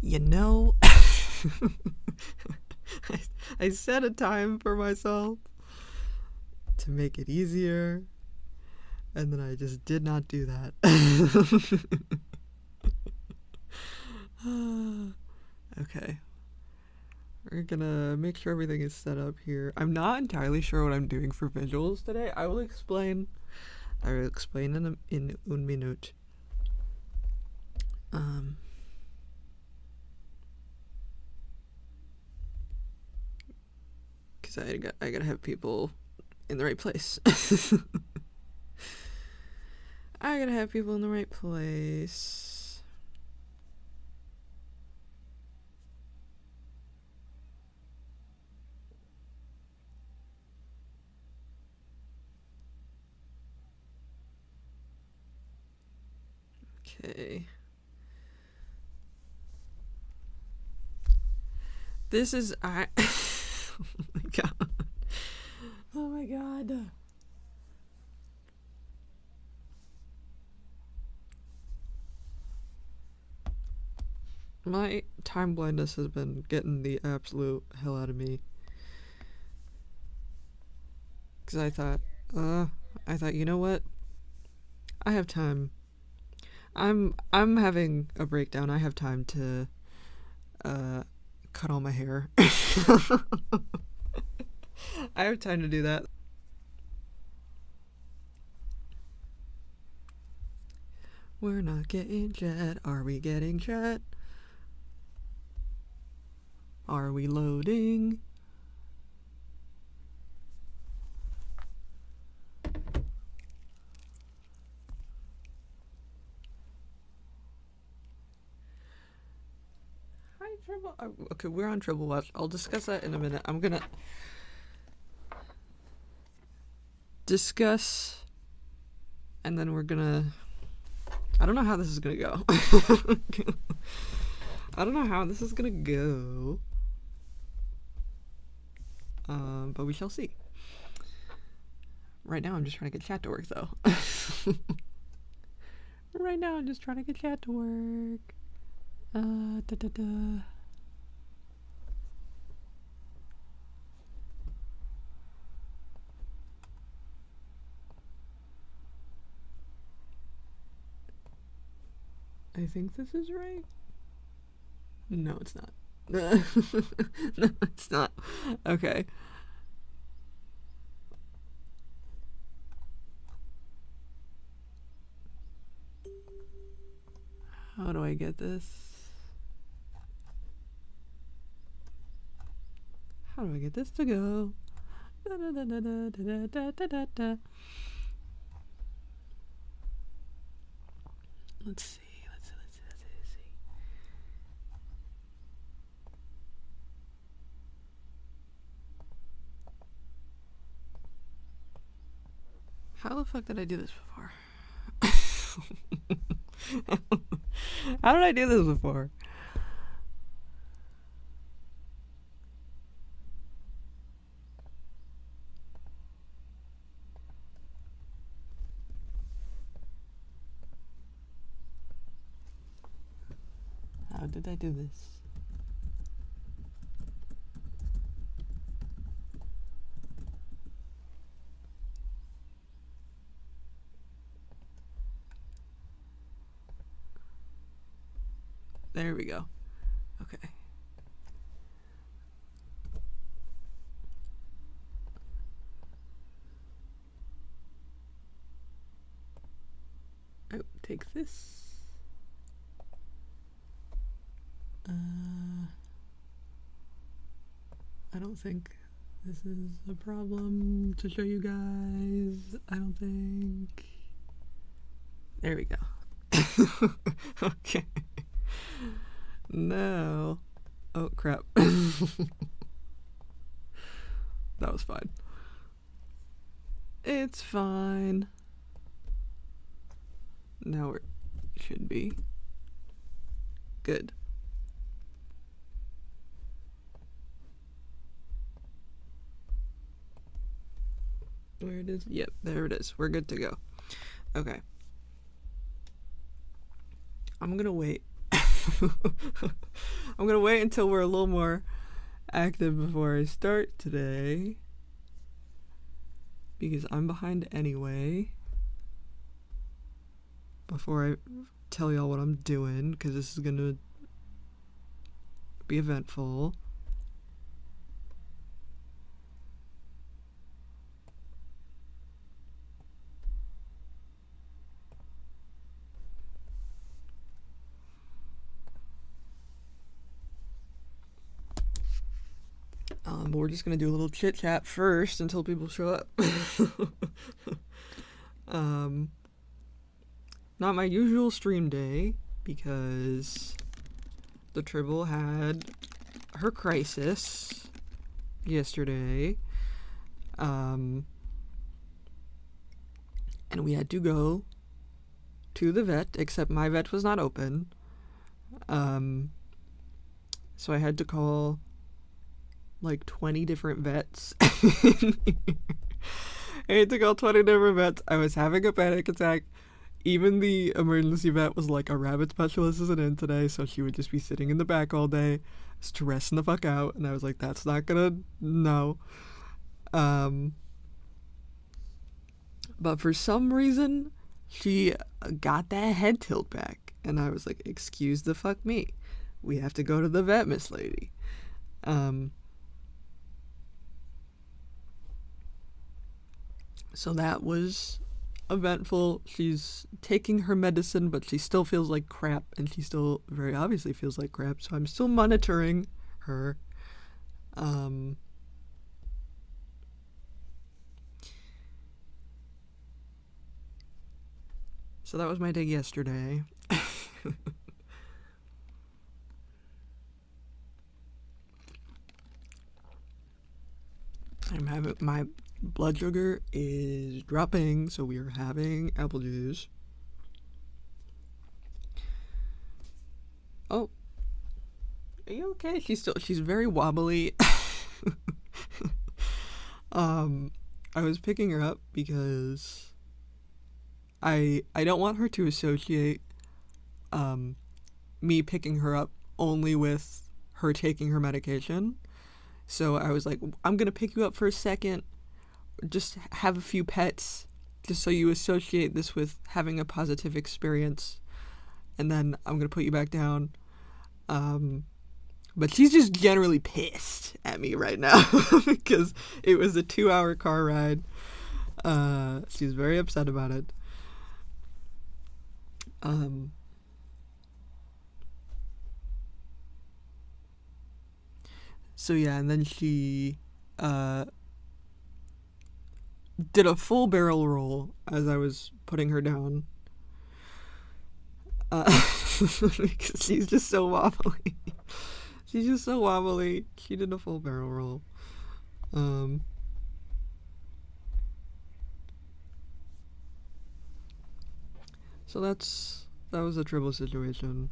You know, I set a time for myself to make it easier, and then I just did not do that. Okay. We're gonna make sure everything is set up here. I'm not entirely sure what I'm doing for visuals today. I will explain in un minute. Because I gotta have people in the right place. I gotta have people in the right place. Okay. This is oh my god. Oh my god. My time blindness has been getting the absolute hell out of me. Cause I thought, you know what? I have time. I'm having a breakdown. I have time to cut all my hair. I have time to do that. We're not getting chat. Are we getting chat? Are we loading? Hi, Triple. Okay, we're on Triple Watch. I'll discuss that in a minute. I'm gonna discuss, and then we're gonna. I don't know how this is gonna go. I don't know how this is gonna go. But we shall see. Right now, I'm just trying to get chat to work, though. Right now, I'm just trying to get chat to work. I think this is right. No, it's not. No, it's not. Okay. How do I get this? How do I get this to go? Let's see. How the fuck did I do this before? How did I do this before? How did I do this? There we go. Okay. Oh, take this. I don't think this is a problem to show you guys. I don't think. There we go. Okay. No. Oh, crap. That was fine. It's fine. Now we should be good. Where it is? Yep, there it is. We're good to go. Okay. I'm gonna wait I'm gonna wait until we're a little more active before I start today, because I'm behind anyway. Before I tell y'all what I'm doing, because this is gonna be eventful. But we're just gonna do a little chit chat first until people show up. Not my usual stream day, because the Tribble had her crisis yesterday. And we had to go to the vet, except my vet was not open. So I had to call like 20 different vets. I had to call 20 different vets. I was having a panic attack. Even the emergency vet was like, a rabbit specialist isn't in today, so she would just be sitting in the back all day, stressing the fuck out. And I was like, that's not gonna, no. But for some reason, she got that head tilt back. And I was like, excuse the fuck me. We have to go to the vet, Miss Lady. So that was eventful. She's taking her medicine, but she still feels like crap, and she still very obviously feels like crap, so I'm still monitoring her. So that was my day yesterday. I'm having, my blood sugar is dropping, so we are having apple juice. Oh, are you okay? She's very wobbly. I was picking her up because I don't want her to associate me picking her up only with her taking her medication. So I was like, I'm gonna pick you up for a second, just have a few pets, just so you associate this with having a positive experience, and then I'm gonna put you back down. But she's just generally pissed at me right now because it was a 2-hour car ride. She's very upset about it. So yeah, and then she did a full barrel roll as I was putting her down. Because she's just so wobbly. She's just so wobbly. She did a full barrel roll. So that was a Tribble situation.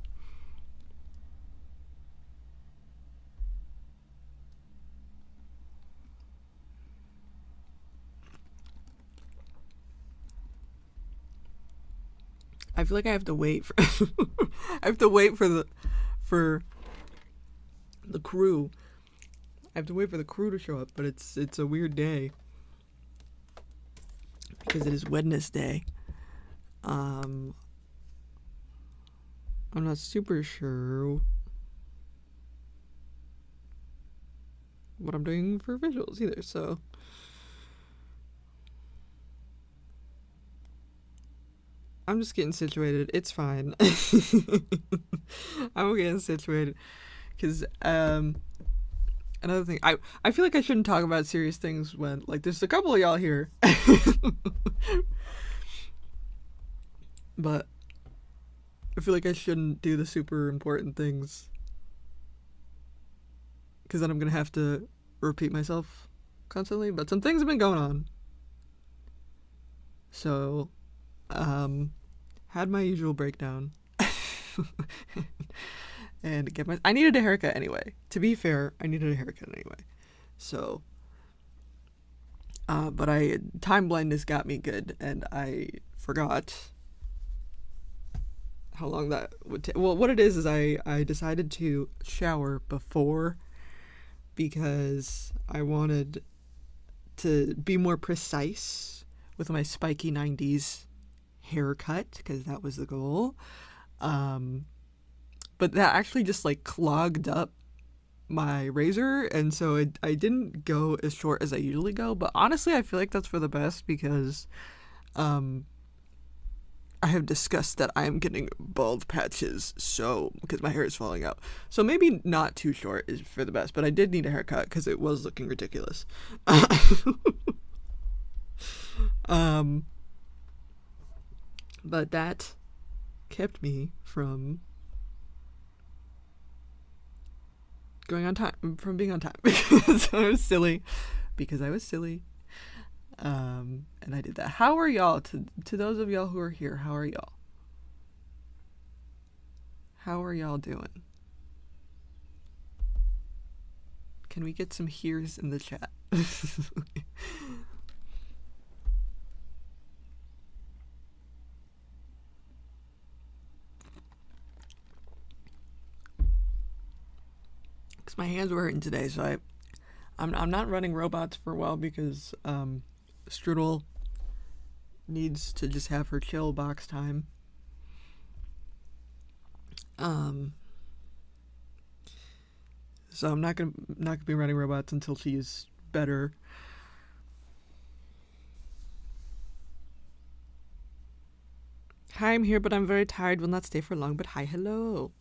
I feel like I have to wait for I have to wait for the crew. I have to wait for the crew to show up, but it's a weird day because it is Wednesday. I'm not super sure what I'm doing for visuals either, so I'm just getting situated. It's fine. I'm getting situated. Because, another thing, I feel like I shouldn't talk about serious things when, like, there's a couple of y'all here. But I feel like I shouldn't do the super important things. Because then I'm going to have to repeat myself constantly. But some things have been going on. So, had my usual breakdown. And I needed a haircut anyway. To be fair, I needed a haircut anyway. So, but time blindness got me good, and I forgot how long that would take. Well, what it is I decided to shower before because I wanted to be more precise with my spiky 90s haircut because that was the goal. But that actually just like clogged up my razor, and so I didn't go as short as I usually go. But honestly, I feel like that's for the best because I have discussed that I am getting bald patches, so because my hair is falling out. So maybe not too short is for the best, but I did need a haircut because it was looking ridiculous. But that kept me from going on time, from being on time because I was silly. And I did that. How are y'all? To those of y'all who are here, how are y'all? How are y'all doing? Can we get some hears in the chat? Because my hands were hurting today, so I'm not running robots for a while because Strudel needs to just have her chill box time. So I'm not gonna be running robots until she's better. Hi, I'm here, but I'm very tired. Will not stay for long. But hi, hello.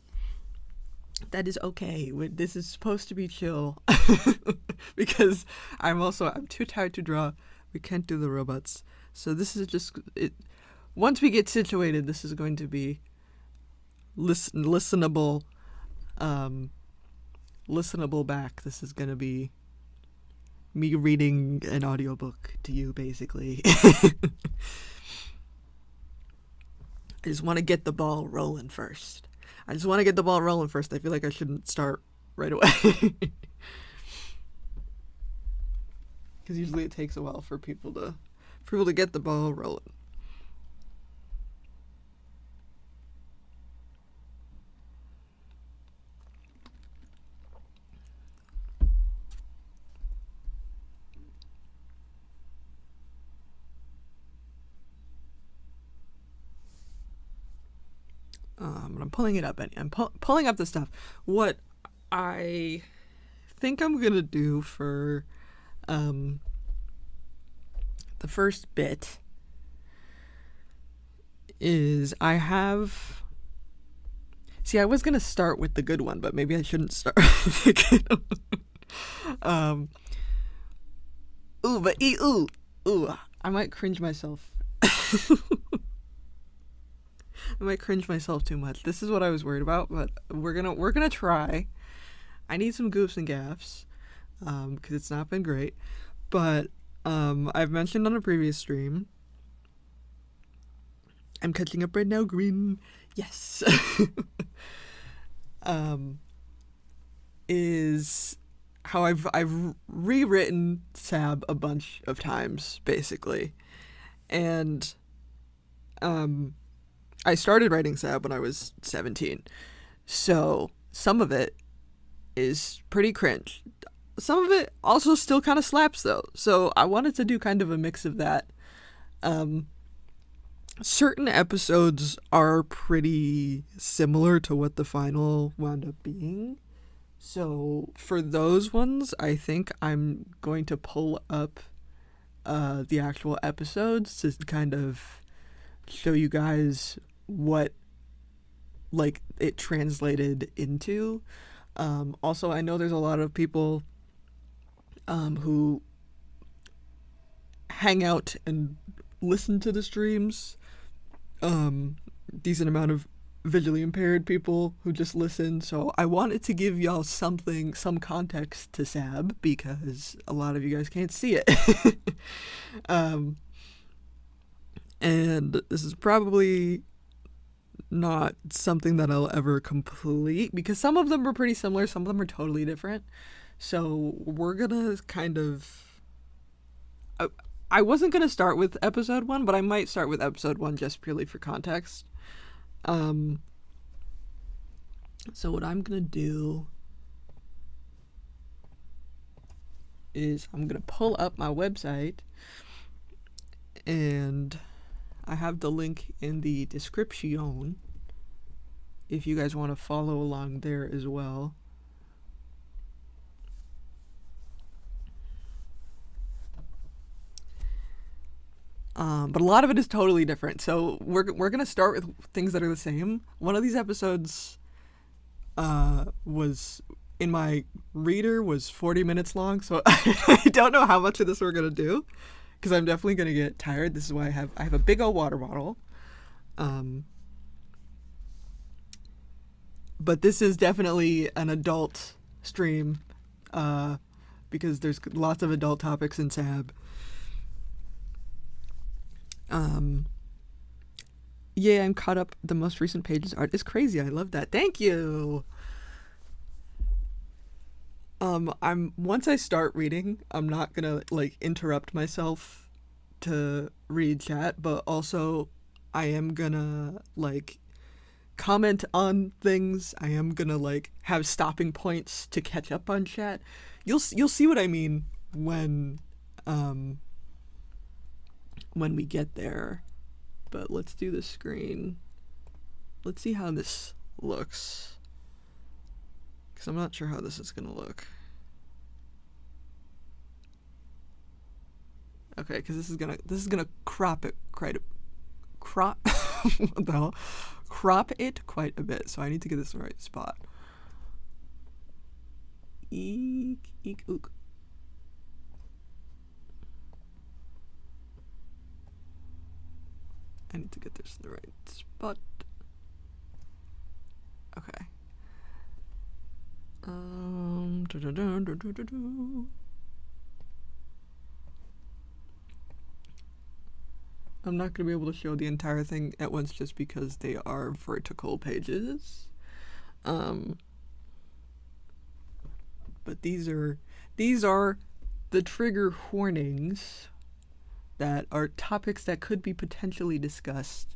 That is okay. This is supposed to be chill because I'm too tired to draw. We can't do the robots. So this is just it. Once we get situated, this is going to be listenable back. This is going to be me reading an audiobook to you, basically. I just want to get the ball rolling first. I feel like I shouldn't start right away. Because usually it takes a while for people to get the ball rolling. But I'm pulling it up. I'm pulling up the stuff. What I think I'm gonna do for the first bit is I was gonna start with the good one, but maybe I shouldn't start with the good one. I might cringe myself. I might cringe myself too much. This is what I was worried about, but we're gonna try. I need some goofs and gaffs, because it's not been great. But I've mentioned on a previous stream, I'm catching up right now. Green, yes. Is how I've rewritten SAB a bunch of times, basically, and I started writing SAB when I was 17, so some of it is pretty cringe. Some of it also still kind of slaps, though, so I wanted to do kind of a mix of that. Certain episodes are pretty similar to what the final wound up being, so for those ones, I think I'm going to pull up the actual episodes to kind of show you guys what like it translated into. Also, I know there's a lot of people who hang out and listen to the streams. Decent amount of visually impaired people who just listen, so I wanted to give y'all some context to SAB because a lot of you guys can't see it. And this is probably not something that I'll ever complete because some of them are pretty similar, some of them are totally different. So we're gonna kind of... I wasn't gonna start with episode 1, but I might start with episode 1 just purely for context. Um, so what I'm gonna do is I'm gonna pull up my website, and I have the link in the description if you guys want to follow along there as well. But a lot of it is totally different. So we're gonna start with things that are the same. One of these episodes was in my reader was 40 minutes long, so I don't know how much of this we're gonna do, because I'm definitely gonna get tired. This is why I have a big old water bottle. But this is definitely an adult stream, because there's lots of adult topics in SAB. Yeah, I'm caught up. The most recent pages art is crazy. I love that. Thank you. I'm once I start reading, I'm not gonna like interrupt myself to read chat, but also I am gonna like comment on things. I am gonna like have stopping points to catch up on chat. You'll see what I mean when we get there. But let's do the screen. Let's see how this looks, because I'm not sure how this is gonna look. Okay, because this is gonna crop it what the hell? Crop it quite a bit. So I need to get this in the right spot. Eek, eek, ook. I need to get this in the right spot. Okay. I'm not going to be able to show the entire thing at once just because they are vertical pages. But these are the trigger warnings that are topics that could be potentially discussed.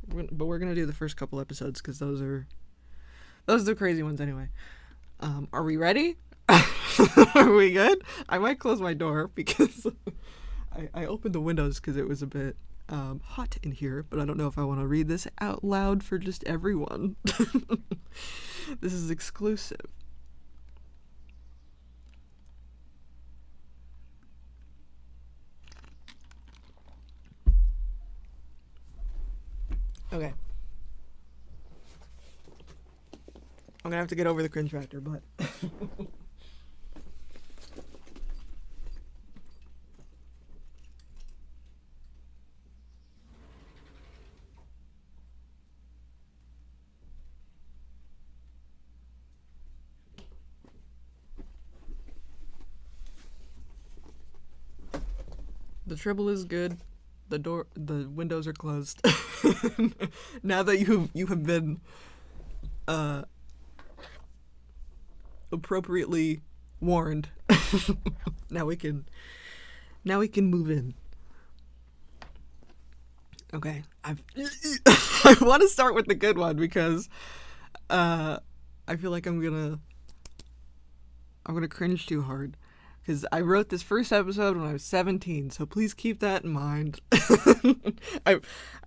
But we're going to do the first couple episodes because those are the crazy ones anyway. Are we ready? Are we good? I might close my door because I opened the windows because it was a bit hot in here, but I don't know if I want to read this out loud for just everyone. This is exclusive. Okay. I'm gonna have to get over the cringe factor, but the treble is good. The windows are closed. Now that you have been appropriately warned, now we can move in. Okay, I want to start with the good one because I feel like I'm gonna cringe too hard. Because I wrote this first episode when I was 17, so please keep that in mind.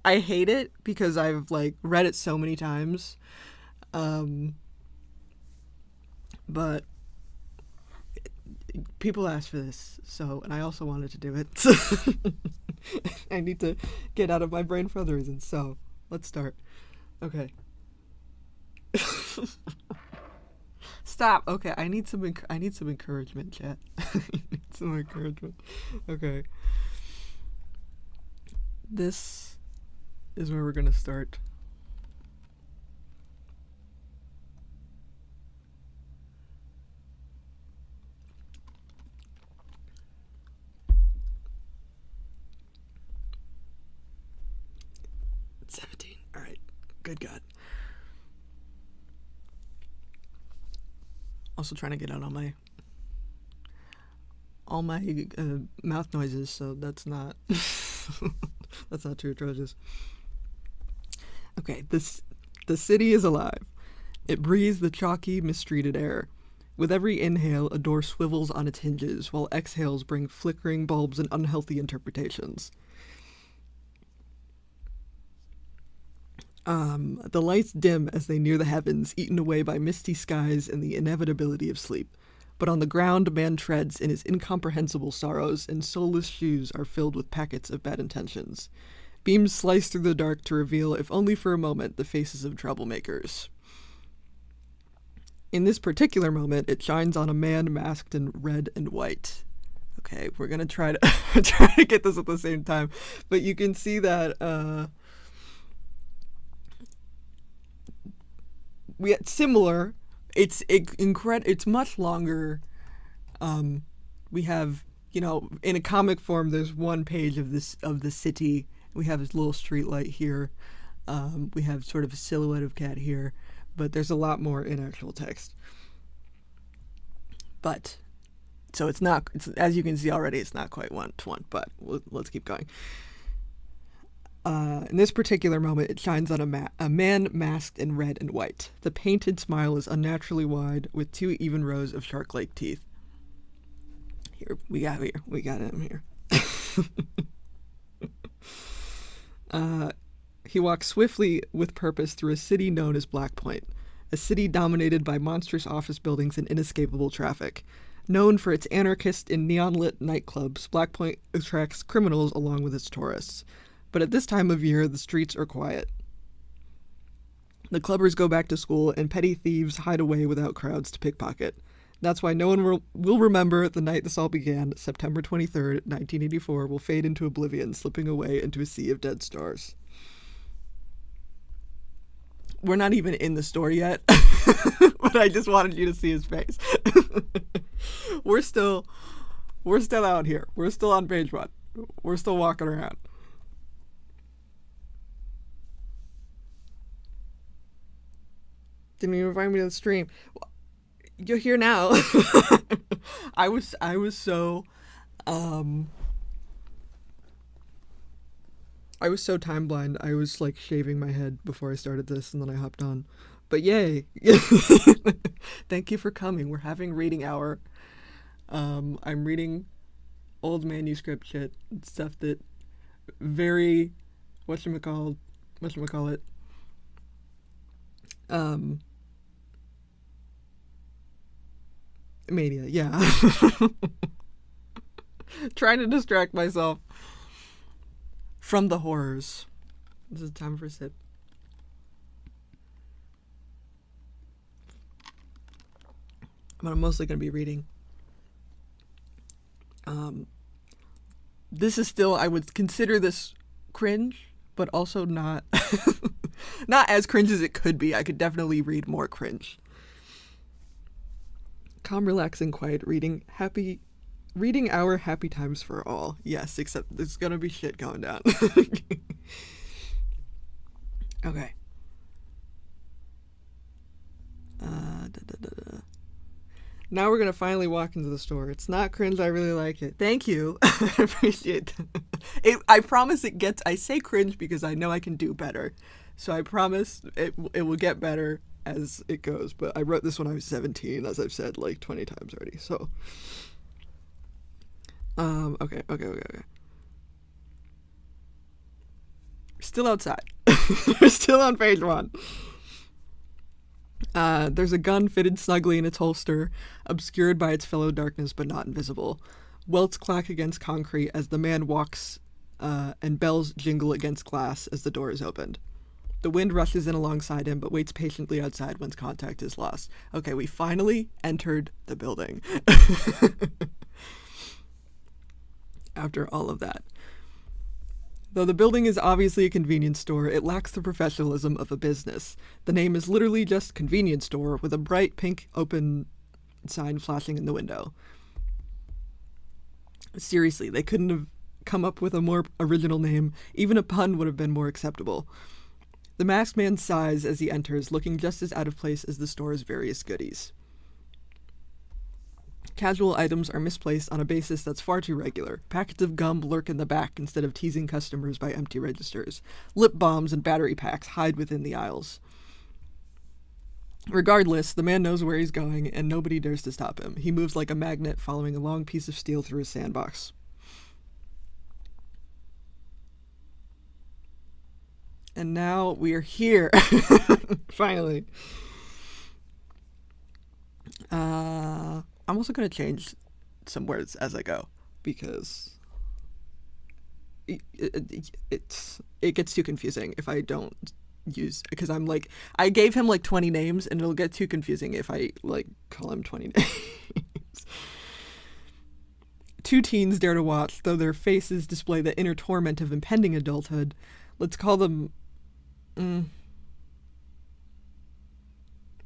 I hate it because I've like read it so many times, but people asked for this, so, and I also wanted to do it. So I need to get out of my brain for other reasons. So let's start. Okay. Stop. Okay, I need some encouragement, chat. I need some encouragement. Okay. This is where we're going to start. It's 17. All right. Good God. Also trying to get out all my mouth noises, so that's not That's not too atrocious. Okay, the city is alive. It breathes the chalky, mistreated air. With every inhale, a door swivels on its hinges, while exhales bring flickering bulbs and unhealthy interpretations. The lights dim as they near the heavens, eaten away by misty skies and the inevitability of sleep. But on the ground, man treads in his incomprehensible sorrows, and soulless shoes are filled with packets of bad intentions. Beams slice through the dark to reveal, if only for a moment, the faces of troublemakers. In this particular moment, it shines on a man masked in red and white. Okay, we're gonna try to get this at the same time, but you can see that we had similar. It's much longer. We have, in a comic form, there's one page of the city. We have this little street light here. We have sort of a silhouette of cat here, but there's a lot more in actual text. But so it's as you can see already, it's not quite one to one. But let's keep going. In this particular moment, it shines on a man masked in red and white. The painted smile is unnaturally wide, with 2 even rows of shark-like teeth. We got him here. He walks swiftly with purpose through a city known as Black Point, a city dominated by monstrous office buildings and inescapable traffic. Known for its anarchist and neon-lit nightclubs, Black Point attracts criminals along with its tourists. But at this time of year, the streets are quiet. The clubbers go back to school, and petty thieves hide away without crowds to pickpocket. That's why no one will remember the night this all began. September 23rd, 1984 will fade into oblivion, slipping away into a sea of dead stars. We're not even in the store yet, but I just wanted you to see his face. We're still out here. We're still on page 1. We're still walking around. Didn't even invite me to the stream. You're here now. I was so time blind. I was like shaving my head before I started this, and then I hopped on. But yay. Thank you for coming. We're having reading hour. I'm reading old manuscript shit, stuff that very whatchamacallit. Mania, yeah. Trying to distract myself from the horrors. This is time for a sip. But I'm mostly going to be reading. This is still, I would consider this cringe, but also not not as cringe as it could be. I could definitely read more cringe. Calm, relaxing, quiet reading. Reading hour, happy times for all. Yes, except there's gonna be shit going down. Okay. Now we're gonna finally walk into the store. It's not cringe. I really like it. Thank you. I appreciate that. I promise it gets. I say cringe because I know I can do better. So I promise it will get better as it goes. But I wrote this when I was 17, as I've said like 20 times already. So. Okay. Still outside. We're still on page 1. There's a gun fitted snugly in its holster, obscured by its fellow darkness but not invisible. Welts clack against concrete as the man walks, and bells jingle against glass as the door is opened. The wind rushes in alongside him, but waits patiently outside once contact is lost. Okay, we finally entered the building. After all of that. Though the building is obviously a convenience store, it lacks the professionalism of a business. The name is literally just convenience store, with a bright pink open sign flashing in the window. Seriously, they couldn't have come up with a more original name. Even a pun would have been more acceptable. The masked man sighs as he enters, looking just as out of place as the store's various goodies. Casual items are misplaced on a basis that's far too regular. Packets of gum lurk in the back instead of teasing customers by empty registers. Lip balms and battery packs hide within the aisles. Regardless, the man knows where he's going, and nobody dares to stop him. He moves like a magnet, following a long piece of steel through his sandbox. And now we are here. Finally. I'm also going to change some words as I go, because it gets too confusing if I don't use, because I'm like, I gave him like 20 names and it'll get too confusing if I like call him 20 names. Two teens dare to watch, though their faces display the inner torment of impending adulthood. Let's call them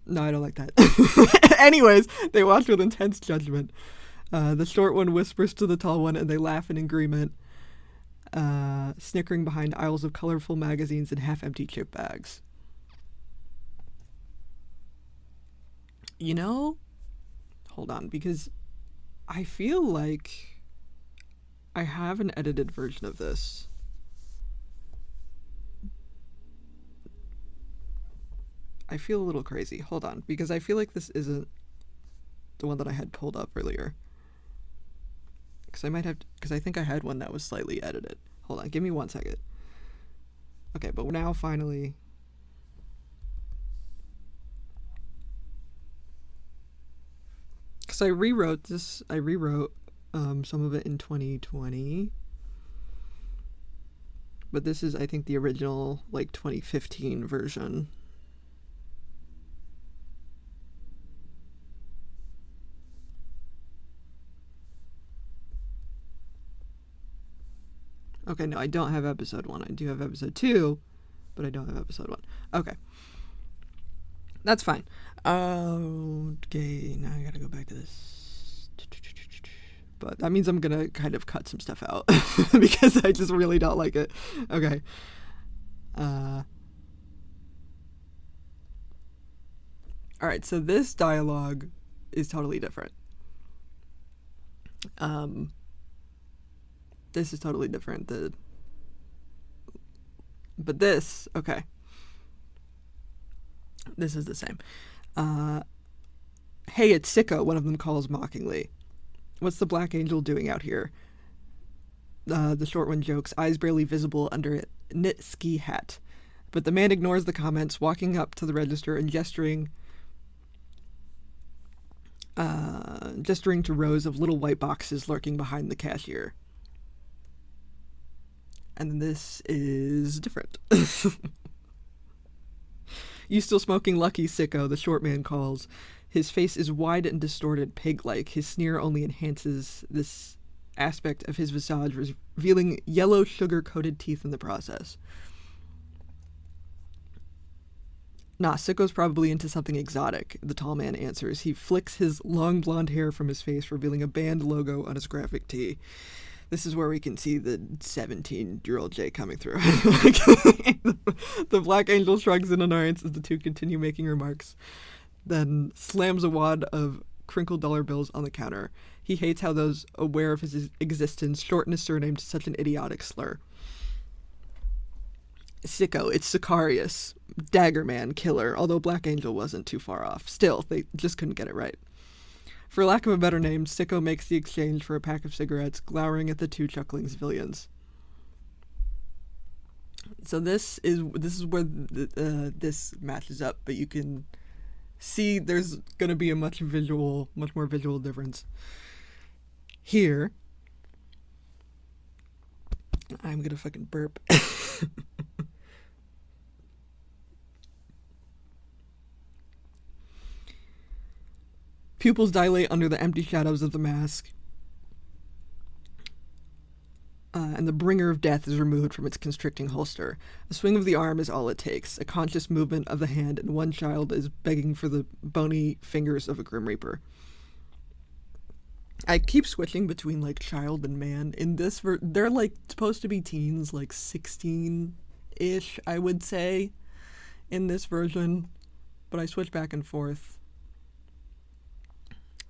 no, I don't like that. Anyways, they watch with intense judgment. The short one whispers to the tall one, and they laugh in agreement, snickering behind aisles of colorful magazines and half-empty chip bags. You know, hold on, because I feel like I have an edited version of this. I feel a little crazy. Hold on, because I feel like this isn't the one that I had pulled up earlier. Because I might have, because I think I had one that was slightly edited. Hold on, give me 1 second. Okay, but now finally. Because I rewrote this, some of it in 2020. But this is, I think, the original, like, 2015 version. Okay, no, I don't have episode 1. I do have episode 2, but I don't have episode 1. Okay. That's fine. Okay, now I gotta go back to this. But that means I'm gonna kind of cut some stuff out because I just really don't like it. Okay. Alright, so this dialogue is totally different. This is totally different. But this, okay. This is the same. Hey, it's Sicko, one of them calls mockingly. What's the Black Angel doing out here? The short one jokes, eyes barely visible under a knit ski hat. But the man ignores the comments, walking up to the register and gesturing to rows of little white boxes lurking behind the cashier. And this is different. You still smoking Lucky, Sicko, the short man calls. His face is wide and distorted, pig-like. His sneer only enhances this aspect of his visage, revealing yellow sugar-coated teeth in the process. Nah, Sicko's probably into something exotic, the tall man answers. He flicks his long blonde hair from his face, revealing a band logo on his graphic tee. This is where we can see the 17-year-old Jay coming through. The Black Angel shrugs in annoyance as the two continue making remarks, then slams a wad of crinkled dollar bills on the counter. He hates how those aware of his existence shorten his surname to such an idiotic slur. Sicko, it's Sicarius, Daggerman, killer, although Black Angel wasn't too far off. Still, they just couldn't get it right. For lack of a better name, Sicko makes the exchange for a pack of cigarettes, glowering at the two chuckling civilians. So this is where this matches up, but you can see there's going to be a much more visual difference. Here, I'm going to fucking burp. Pupils dilate under the empty shadows of the mask, and the bringer of death is removed from its constricting holster. A swing of the arm is all it takes, a conscious movement of the hand, and one child is begging for the bony fingers of a Grim Reaper. I keep switching between, like, child and man. In this, they're, like, supposed to be teens, like 16-ish, I would say, in this version, but I switch back and forth.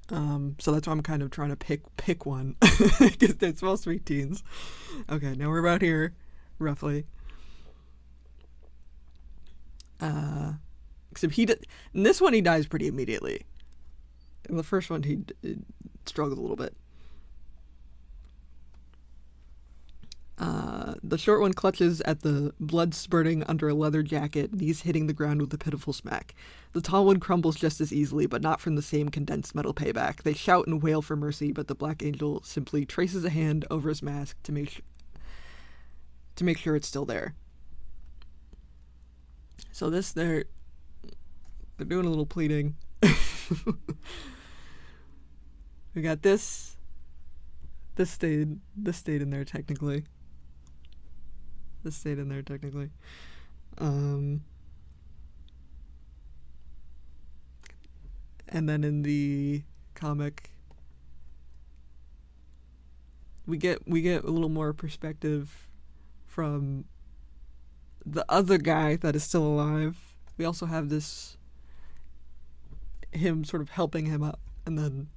So that's why I'm kind of trying to pick one because they're supposed to be teens. Okay, now we're about here, roughly. Except in this one he dies pretty immediately. In the first one he struggled a little bit. The short one clutches at the blood spurting under a leather jacket, knees hitting the ground with a pitiful smack. The tall one crumbles just as easily, but not from the same condensed metal payback. They shout and wail for mercy, but the Black Angel simply traces a hand over his mask to make sure it's still there. So they're doing a little pleading. We got this. This stayed in there technically. And then in the comic, we get a little more perspective from the other guy that is still alive. We also have him sort of helping him up, and then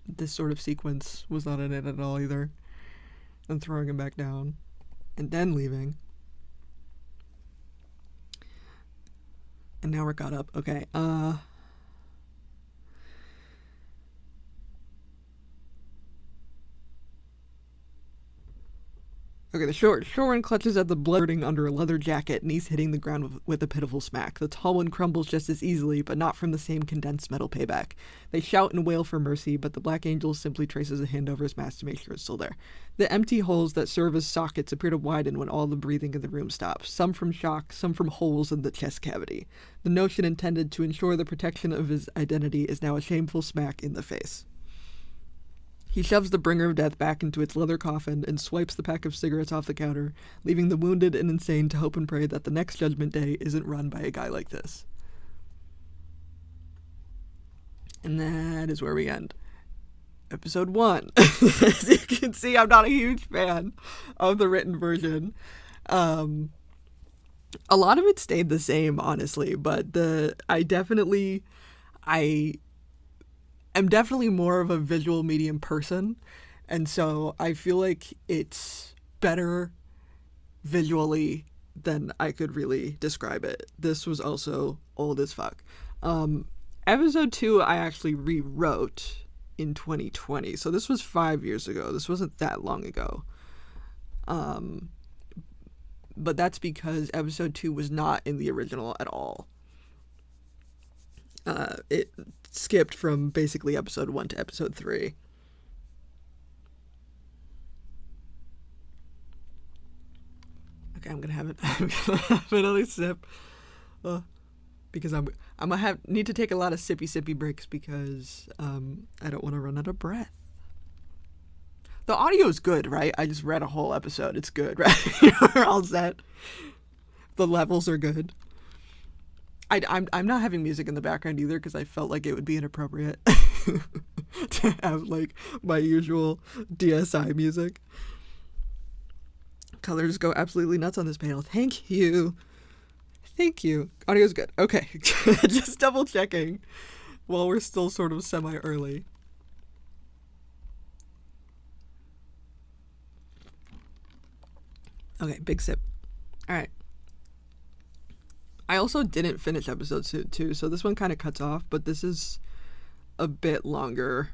this sort of sequence was not in it at all either. And throwing him back down, and then leaving. And now we're caught up. Okay, Okay, the short one clutches at the blood spurting under a leather jacket, knees hitting the ground with a pitiful smack. The tall one crumbles just as easily, but not from the same condensed metal payback. They shout and wail for mercy, but the Black Angel simply traces a hand over his mask to make sure it's still there. The empty holes that serve as sockets appear to widen when all the breathing in the room stops, some from shock, some from holes in the chest cavity. The notion intended to ensure the protection of his identity is now a shameful smack in the face. He shoves the bringer of death back into its leather coffin and swipes the pack of cigarettes off the counter, leaving the wounded and insane to hope and pray that the next Judgment Day isn't run by a guy like this. And that is where we end. Episode 1. As you can see, I'm not a huge fan of the written version. A lot of it stayed the same, honestly, but I'm definitely more of a visual medium person, and so I feel like it's better visually than I could really describe it. This was also old as fuck. Episode 2 I actually rewrote in 2020, so this was 5 years ago. This wasn't that long ago. But that's because episode 2 was not in the original at all. It skipped from basically episode 1 to episode 3. Okay, I'm gonna have another sip, because I'm gonna need to take a lot of sippy breaks because I don't want to run out of breath. The audio's good, right? I just read a whole episode. It's good, right? We're all set. The levels are good. I'm not having music in the background either because I felt like it would be inappropriate to have like my usual DSI music. Colors go absolutely nuts on this panel. Thank you. Audio's good. Okay, just double checking while we're still sort of semi-early. Okay, big sip. All right. I also didn't finish episode 2, so this one kind of cuts off, but this is a bit longer.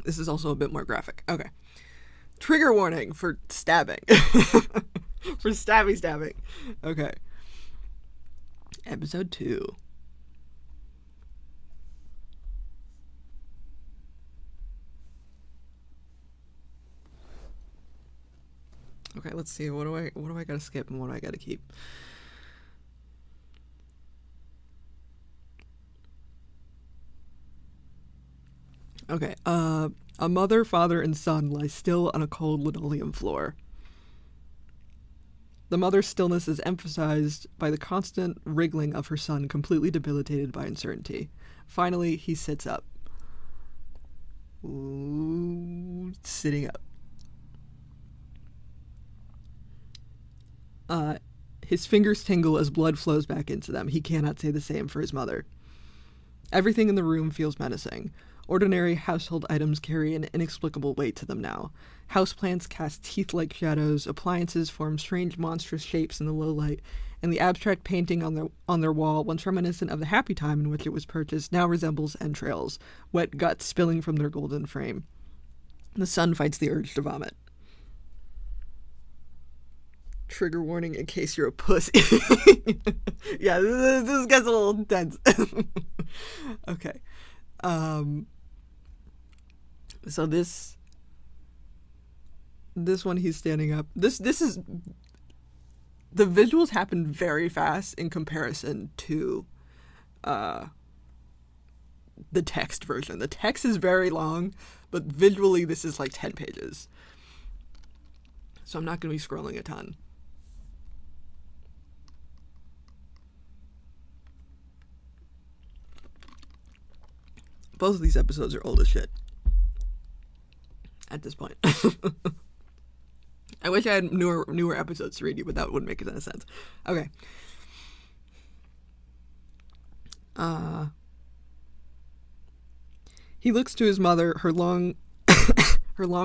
This is also a bit more graphic. Okay. Trigger warning for stabbing. For stabbing. Okay. Episode 2. Okay, let's see. What do I gotta skip and what do I gotta keep? Okay, a mother, father, and son lie still on a cold linoleum floor. The mother's stillness is emphasized by the constant wriggling of her son, completely debilitated by uncertainty. Finally, he sits up. Ooh, sitting up. His fingers tingle as blood flows back into them. He cannot say the same for his mother. Everything in the room feels menacing. Ordinary household items carry an inexplicable weight to them now. Houseplants cast teeth-like shadows, appliances form strange monstrous shapes in the low light, and the abstract painting on their wall, once reminiscent of the happy time in which it was purchased, now resembles entrails, wet guts spilling from their golden frame. The son fights the urge to vomit. Trigger warning in case you're a pussy. Yeah, this gets a little intense. Okay. So this one, he's standing up. This is, the visuals happen very fast in comparison to the text version. The text is very long, but visually this is like 10 pages. So I'm not going to be scrolling a ton. Both of these episodes are old as shit at this point. I wish I had newer episodes to read you, but that wouldn't make a ton of sense. Okay. He looks to his mother, her long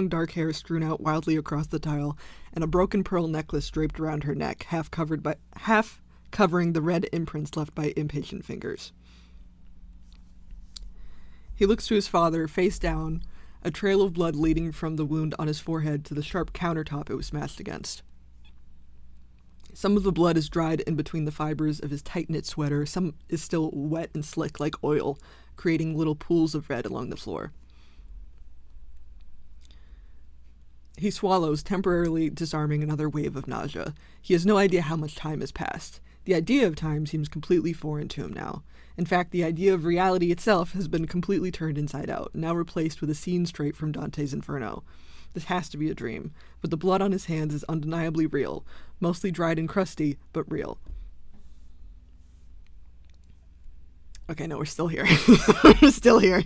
dark hair strewn out wildly across the tile, and a broken pearl necklace draped around her neck, half covering the red imprints left by impatient fingers. He looks to his father, face down, a trail of blood leading from the wound on his forehead to the sharp countertop it was smashed against. Some of the blood is dried in between the fibers of his tight-knit sweater. Some is still wet and slick like oil, creating little pools of red along the floor. He swallows, temporarily disarming another wave of nausea. He has no idea how much time has passed. The idea of time seems completely foreign to him now. In fact, the idea of reality itself has been completely turned inside out, now replaced with a scene straight from Dante's Inferno. This has to be a dream, but the blood on his hands is undeniably real, mostly dried and crusty, but real. Okay, no, we're still here. We're still here.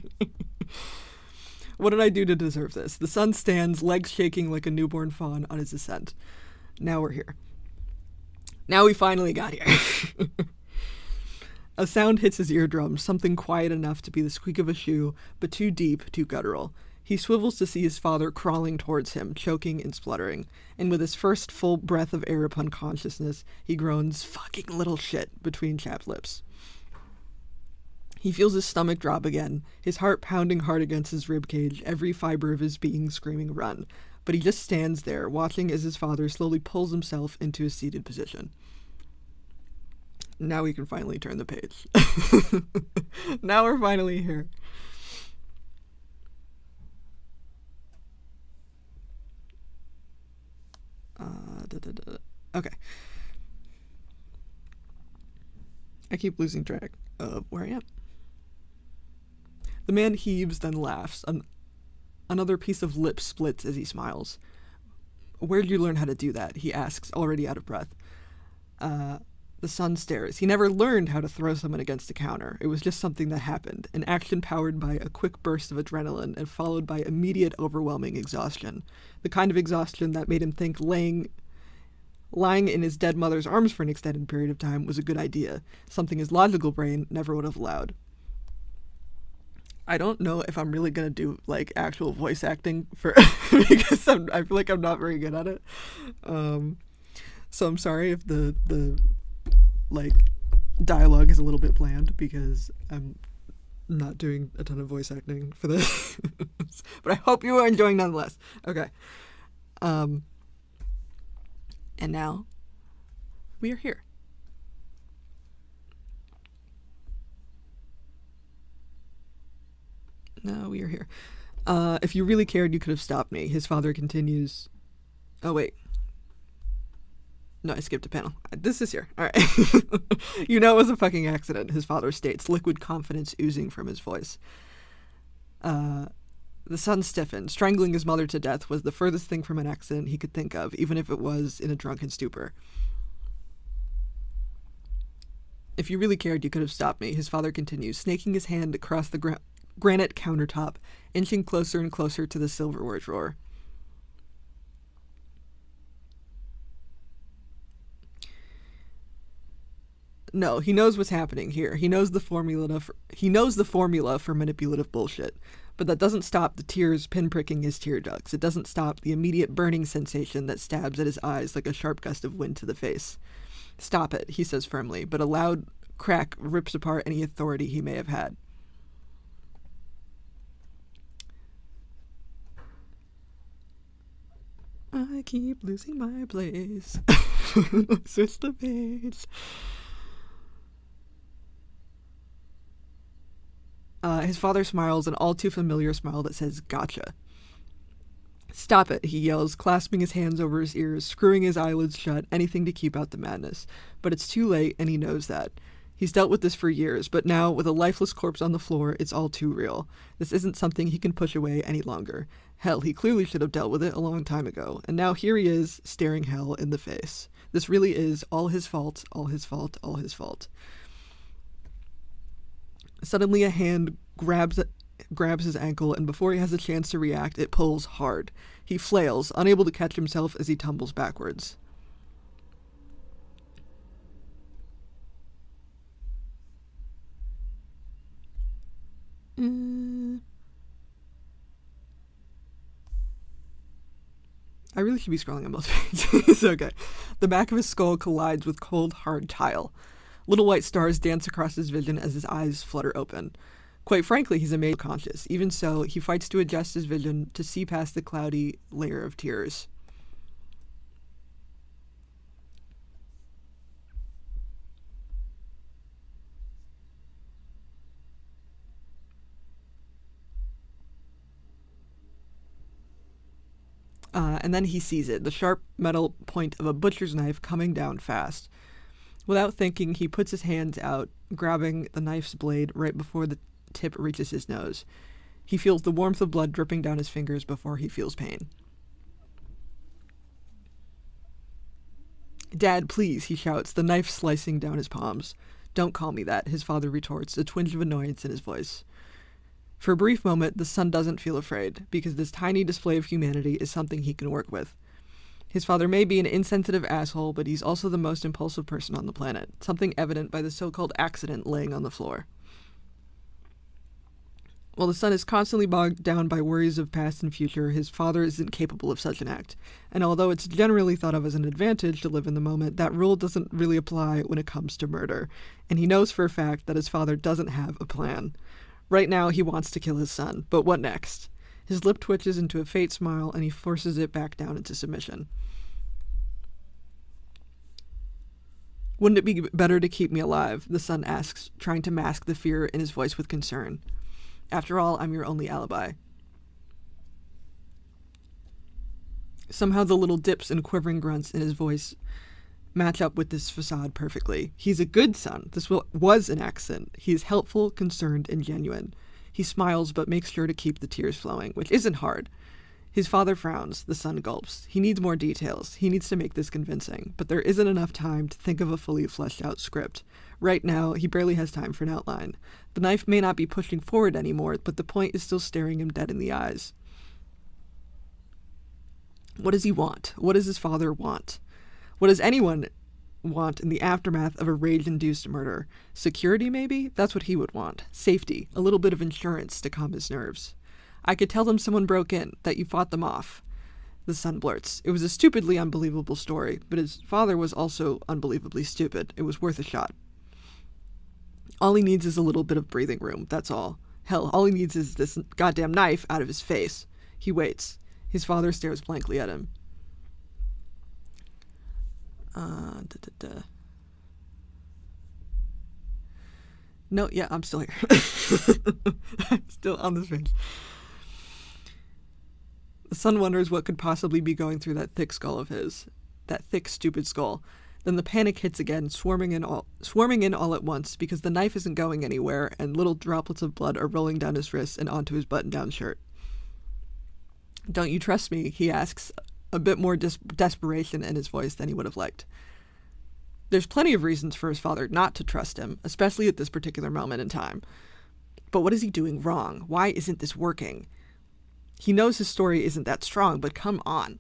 What did I do to deserve this? The son stands, legs shaking like a newborn fawn on his ascent. Now we're here. Now we finally got here. A sound hits his eardrums, something quiet enough to be the squeak of a shoe, but too deep, too guttural. He swivels to see his father crawling towards him, choking and spluttering, and with his first full breath of air upon consciousness, he groans, "Fucking little shit," between chapped lips. He feels his stomach drop again, his heart pounding hard against his ribcage, every fiber of his being screaming run. But he just stands there, watching as his father slowly pulls himself into a seated position. Now we can finally turn the page. Now we're finally here. Okay. I keep losing track of where I am. The man heaves, then laughs. Another piece of lip splits as he smiles. "Where'd you learn how to do that?" he asks, already out of breath. The son stares. He never learned how to throw someone against a counter. It was just something that happened, an action powered by a quick burst of adrenaline and followed by immediate overwhelming exhaustion. The kind of exhaustion that made him think lying in his dead mother's arms for an extended period of time was a good idea, something his logical brain never would have allowed. I don't know if I'm really gonna do like actual voice acting for because I feel like I'm not very good at it. So I'm sorry if the like dialogue is a little bit bland because I'm not doing a ton of voice acting for this. But I hope you are enjoying nonetheless. Okay. And now we are here. Now we are here. If you really cared, you could have stopped me. His father continues. Oh, wait. No, I skipped a panel. This is here. All right. You know it was a fucking accident, his father states, liquid confidence oozing from his voice. The son stiffened. Strangling his mother to death was the furthest thing from an accident he could think of, even if it was in a drunken stupor. If you really cared, you could have stopped me, his father continues, snaking his hand across the granite countertop, inching closer and closer to the silverware drawer. No, he knows what's happening here. He knows the formula for manipulative bullshit. But that doesn't stop the tears pinpricking his tear ducts. It doesn't stop the immediate burning sensation that stabs at his eyes like a sharp gust of wind to the face. Stop it, he says firmly, but a loud crack rips apart any authority he may have had. I keep losing my place. Switch the page. His father smiles, an all-too-familiar smile that says, "Gotcha." "Stop it," he yells, clasping his hands over his ears, screwing his eyelids shut, anything to keep out the madness. But it's too late, and he knows that. He's dealt with this for years, but now, with a lifeless corpse on the floor, it's all too real. This isn't something he can push away any longer. Hell, he clearly should have dealt with it a long time ago, and now here he is, staring hell in the face. This really is all his fault, all his fault, all his fault. Suddenly a hand grabs his ankle, and before he has a chance to react, it pulls hard. He flails, unable to catch himself as he tumbles backwards. I really should be scrolling on both pages. Okay. The back of his skull collides with cold, hard tile. Little white stars dance across his vision as his eyes flutter open. Quite frankly, he's amazed conscious. Even so, he fights to adjust his vision to see past the cloudy layer of tears. And then he sees it, the sharp metal point of a butcher's knife coming down fast. Without thinking, he puts his hands out, grabbing the knife's blade right before the tip reaches his nose. He feels the warmth of blood dripping down his fingers before he feels pain. "Dad, please," he shouts, the knife slicing down his palms. "Don't call me that," his father retorts, a twinge of annoyance in his voice. For a brief moment, the son doesn't feel afraid, because this tiny display of humanity is something he can work with. His father may be an insensitive asshole, but he's also the most impulsive person on the planet, something evident by the so-called accident laying on the floor. While the son is constantly bogged down by worries of past and future, his father isn't capable of such an act. And although it's generally thought of as an advantage to live in the moment, that rule doesn't really apply when it comes to murder. And he knows for a fact that his father doesn't have a plan. Right now, he wants to kill his son, but what next? His lip twitches into a faint smile, and he forces it back down into submission. "Wouldn't it be better to keep me alive?" the son asks, trying to mask the fear in his voice with concern. "After all, I'm your only alibi." Somehow the little dips and quivering grunts in his voice match up with this facade perfectly. He's a good son. This was an accident. He is helpful, concerned, and genuine. He smiles but makes sure to keep the tears flowing, which isn't hard. His father frowns. The son gulps. He needs more details. He needs to make this convincing, but there isn't enough time to think of a fully fleshed out script. Right now, he barely has time for an outline. The knife may not be pushing forward anymore, but the point is still staring him dead in the eyes. What does he want? What does his father want? What does anyone want in the aftermath of a rage-induced murder? Security, maybe? That's what he would want. Safety. A little bit of insurance to calm his nerves. "I could tell them someone broke in, that you fought them off," the son blurts. It was a stupidly unbelievable story, but his father was also unbelievably stupid. It was worth a shot. All he needs is a little bit of breathing room, that's all. Hell, all he needs is this goddamn knife out of his face. He waits. His father stares blankly at him. No, yeah, I'm still here. I'm still on this page. The son wonders what could possibly be going through that thick skull of his. That thick, stupid skull. Then the panic hits again, swarming in all at once, because the knife isn't going anywhere, and little droplets of blood are rolling down his wrists and onto his button-down shirt. "Don't you trust me?" he asks, a bit more desperation in his voice than he would have liked. There's plenty of reasons for his father not to trust him, especially at this particular moment in time. But what is he doing wrong? Why isn't this working? He knows his story isn't that strong, but come on.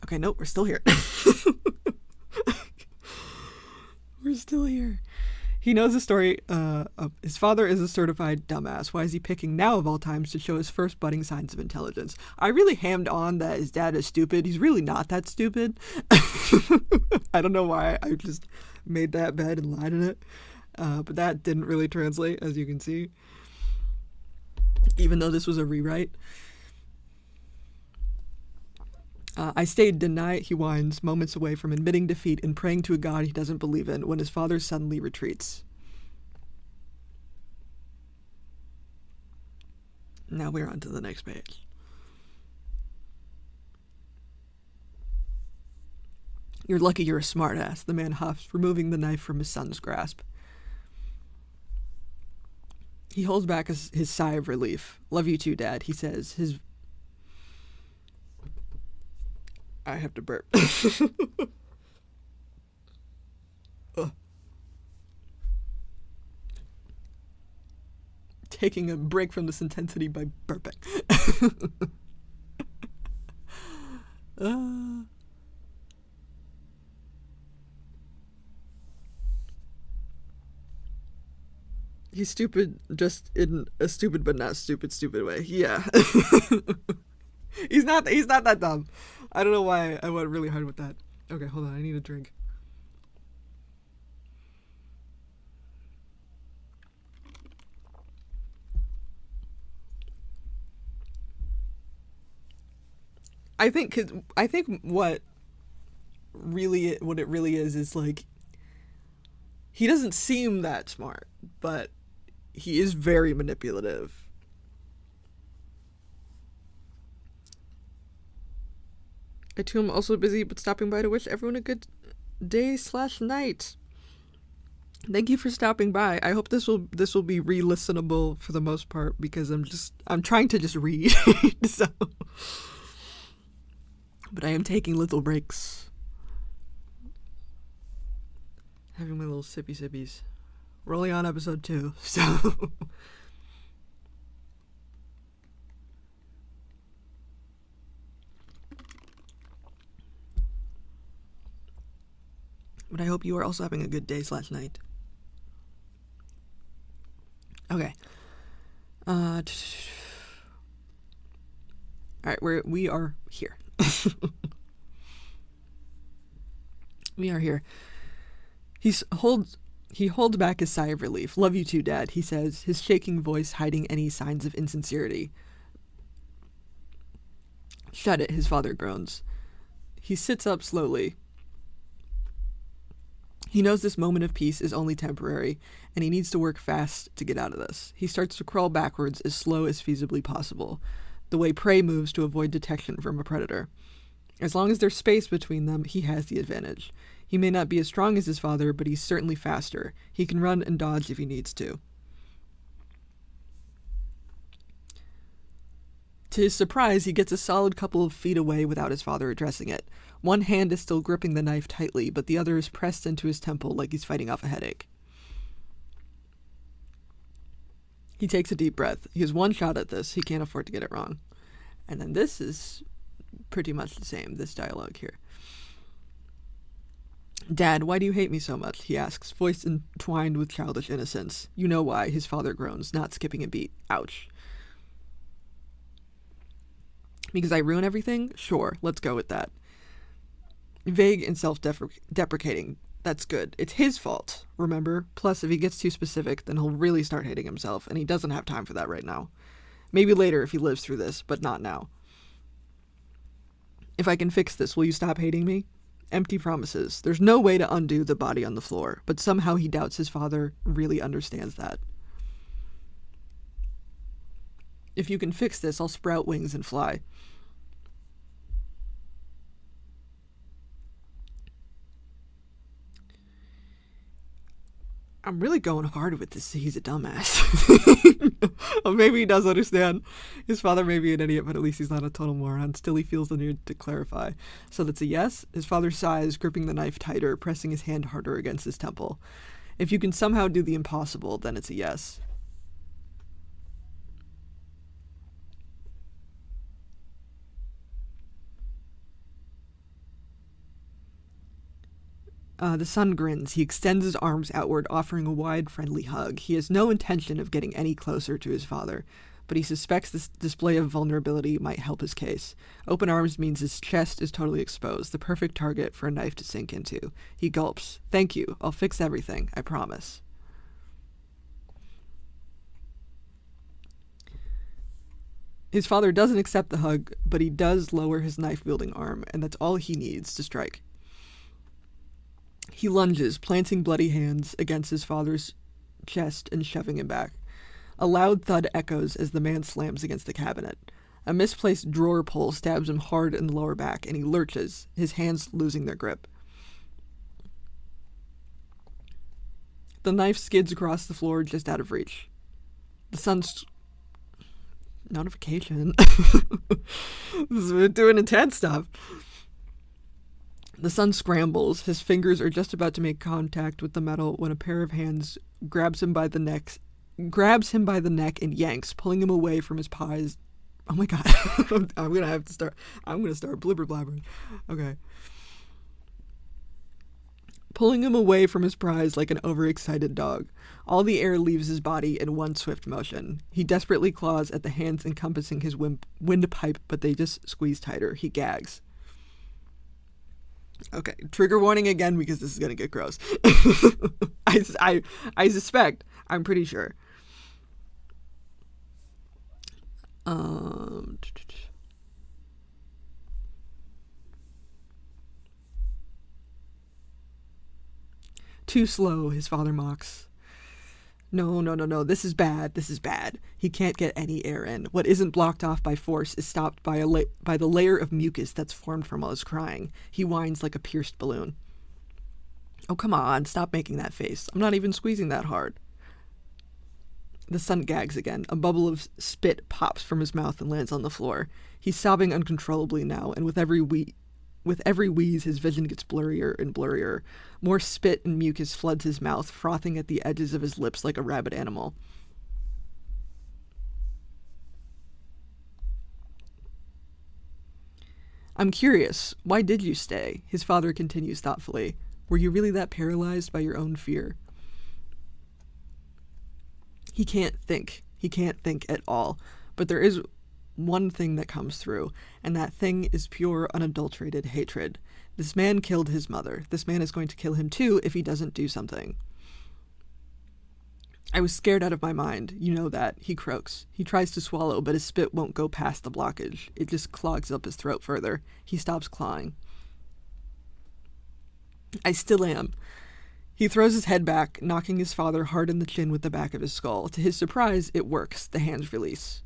Okay, nope, we're still here. We're still here. He knows the story of his father is a certified dumbass. Why is he picking now of all times to show his first budding signs of intelligence? I really hammed on that his dad is stupid. He's really not that stupid. I don't know why. I just made that bed and lied in it. But that didn't really translate, as you can see. Even though this was a rewrite. I stayed denied, he whines, moments away from admitting defeat and praying to a god he doesn't believe in when his father suddenly retreats. Now we're on to the next page. You're lucky you're a smartass, the man huffs, removing the knife from his son's grasp. He holds back his sigh of relief. Love you too, Dad, he says. I have to burp. Taking a break from this intensity by burping. He's stupid, just in a stupid but not stupid way. Yeah. He's not that dumb. I don't know why I went really hard with that. Okay, hold on, I need a drink. I think what it really is like, he doesn't seem that smart, but he is very manipulative. I too am also busy, but stopping by to wish everyone a good day/night. Thank you for stopping by. I hope this will be re-listenable for the most part, because I'm trying to just read. So, but I am taking little breaks. Having my little sippies. Rolling on episode 2. So but I hope you are also having a good day/night. Okay. All right, we are here. We are here. He holds back his sigh of relief. Love you too, Dad, he says, his shaking voice hiding any signs of insincerity. Shut it, his father groans. He sits up slowly. He knows this moment of peace is only temporary, and he needs to work fast to get out of this. He starts to crawl backwards as slow as feasibly possible, the way prey moves to avoid detection from a predator. As long as there's space between them, he has the advantage. He may not be as strong as his father, but he's certainly faster. He can run and dodge if he needs to. To his surprise, he gets a solid couple of feet away without his father addressing it. One hand is still gripping the knife tightly, but the other is pressed into his temple like he's fighting off a headache. He takes a deep breath. He has one shot at this. He can't afford to get it wrong. And then this is pretty much the same, this dialogue here. Dad, why do you hate me so much? He asks, voice entwined with childish innocence. You know why, his father groans, not skipping a beat. Ouch. Because I ruin everything? Sure, let's go with that. Vague and self-deprecating. That's good. It's his fault, remember? Plus, if he gets too specific, then he'll really start hating himself, and he doesn't have time for that right now. Maybe later if he lives through this, but not now. If I can fix this, will you stop hating me? Empty promises. There's no way to undo the body on the floor, but somehow he doubts his father really understands that. If you can fix this, I'll sprout wings and fly. I'm really going hard with this. He's a dumbass. Well, maybe he does understand. His father may be an idiot, but at least he's not a total moron. Still, he feels the need to clarify. So that's a yes? His father sighs, gripping the knife tighter, pressing his hand harder against his temple. If you can somehow do the impossible, then it's a yes. The son grins. He extends his arms outward, offering a wide, friendly hug. He has no intention of getting any closer to his father, but he suspects this display of vulnerability might help his case. Open arms means his chest is totally exposed, the perfect target for a knife to sink into. He gulps. Thank you. I'll fix everything. I promise. His father doesn't accept the hug, but he does lower his knife-wielding arm, and that's all he needs to strike. He lunges, planting bloody hands against his father's chest and shoving him back. A loud thud echoes as the man slams against the cabinet. A misplaced drawer pull stabs him hard in the lower back, and he lurches, his hands losing their grip. The knife skids across the floor just out of reach. The son's notification. We're doing intense stuff. The son scrambles. His fingers are just about to make contact with the metal when a pair of hands grabs him by the neck and yanks, pulling him away from his pies. Oh my god. I'm gonna start blibber blabbering. Okay. Pulling him away from his prize like an overexcited dog. All the air leaves his body in one swift motion. He desperately claws at the hands encompassing his windpipe, but they just squeeze tighter. He gags. Okay, trigger warning again because this is gonna get gross. I suspect. I'm pretty sure. Too slow, his father mocks. No, this is bad. He can't get any air in. What isn't blocked off by force is stopped by the layer of mucus that's formed from all his crying. He whines like a pierced balloon. Oh, come on, stop making that face. I'm not even squeezing that hard. The son gags again. A bubble of spit pops from his mouth and lands on the floor. He's sobbing uncontrollably now, and with every wheeze, his vision gets blurrier and blurrier. More spit and mucus floods his mouth, frothing at the edges of his lips like a rabid animal. I'm curious, why did you stay? His father continues thoughtfully. Were you really that paralyzed by your own fear? He can't think. He can't think at all. But there is one thing that comes through, and that thing is pure, unadulterated hatred. This man killed his mother. This man is going to kill him too if he doesn't do something. I was scared out of my mind. You know that. He croaks. He tries to swallow, but his spit won't go past the blockage. It just clogs up his throat further. He stops clawing. I still am. He throws his head back, knocking his father hard in the chin with the back of his skull. To his surprise, it works. The hands release.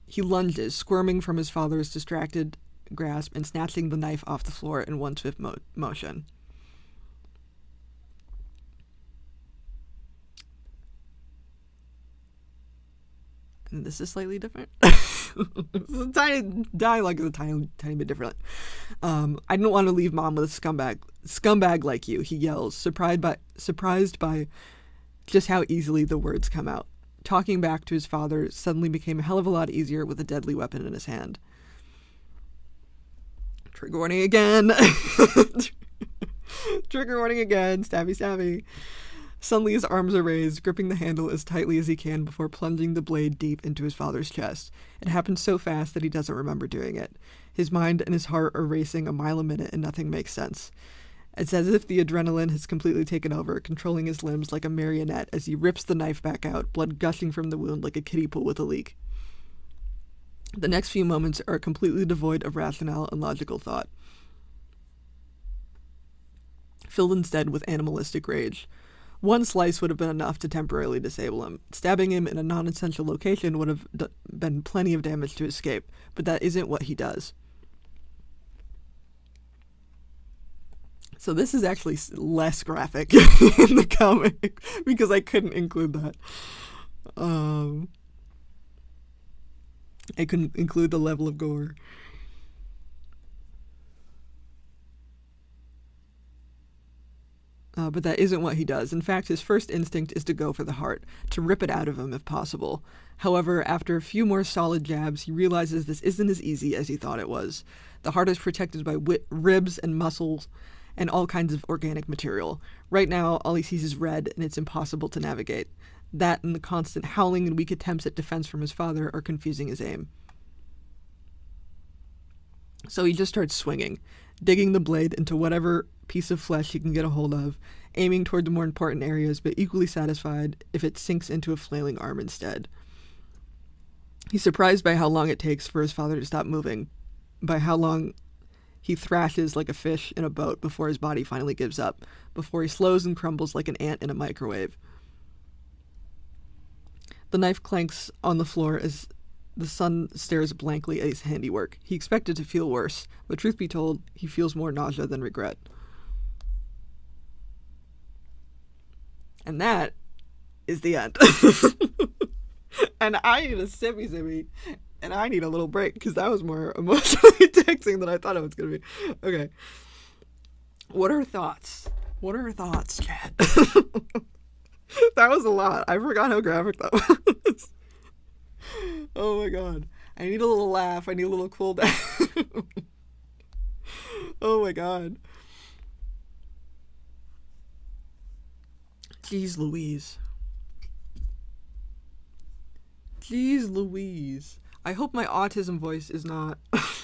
He lunges, squirming from his father's distracted grasp and snatching the knife off the floor in one swift motion. And this is slightly different. Dialogue is a tiny bit different. I didn't want to leave Mom with a scumbag like you, he yells, surprised by just how easily the words come out. Talking back to his father suddenly became a hell of a lot easier with a deadly weapon in his hand. Trigger warning again. Trigger warning again. Stabby, stabby. Suddenly his arms are raised, gripping the handle as tightly as he can before plunging the blade deep into his father's chest. It happens so fast that he doesn't remember doing it. His mind and his heart are racing a mile a minute and nothing makes sense. It's as if the adrenaline has completely taken over, controlling his limbs like a marionette as he rips the knife back out, blood gushing from the wound like a kiddie pool with a leak. The next few moments are completely devoid of rationale and logical thought, filled instead with animalistic rage. One slice would have been enough to temporarily disable him. Stabbing him in a non-essential location would have been plenty of damage to escape, but that isn't what he does. So this is actually less graphic in the comic because I couldn't include that. I couldn't include the level of gore. But that isn't what he does. In fact, his first instinct is to go for the heart, to rip it out of him if possible. However, after a few more solid jabs, he realizes this isn't as easy as he thought it was. The heart is protected by ribs and muscles, and all kinds of organic material. Right now, all he sees is red, and it's impossible to navigate. That and the constant howling and weak attempts at defense from his father are confusing his aim. So he just starts swinging, digging the blade into whatever piece of flesh he can get a hold of, aiming toward the more important areas, but equally satisfied if it sinks into a flailing arm instead. He's surprised by how long it takes for his father to stop moving, by how long he thrashes like a fish in a boat before his body finally gives up, before he slows and crumbles like an ant in a microwave. The knife clanks on the floor as the son stares blankly at his handiwork. He expected to feel worse, but truth be told, he feels more nausea than regret. And that is the end. And I need a sippy, and I need a little break, because that was more emotionally taxing than I thought it was going to be. Okay. What are thoughts? What are thoughts, chat? That was a lot. I forgot how graphic that was. Oh my god. I need a little laugh. I need a little cool down. Oh my god. Jeez Louise. Jeez Louise. I hope my autism voice is not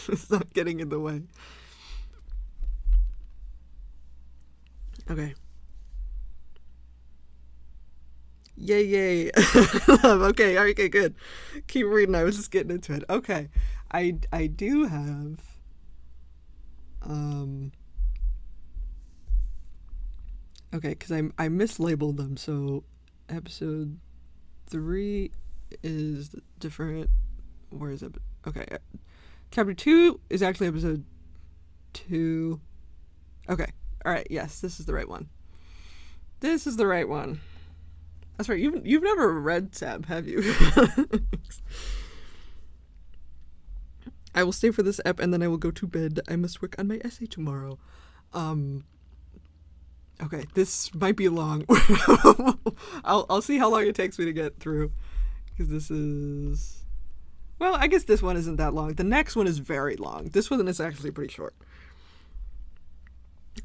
is not getting in the way. Okay. Yay. Okay, good. Keep reading. I was just getting into it. Okay. I do have okay, because I mislabeled them, so episode 3 is different. Where is it? Okay. Chapter 2 is actually episode 2. Okay. Alright, yes, this is the right one. This is the right one. That's right, you've never read SAB, have you? I will stay for this ep and then I will go to bed. I must work on my essay tomorrow. Okay, this might be long. I'll see how long it takes me to get through. Because this is... Well, I guess this one isn't that long. The next one is very long. This one is actually pretty short.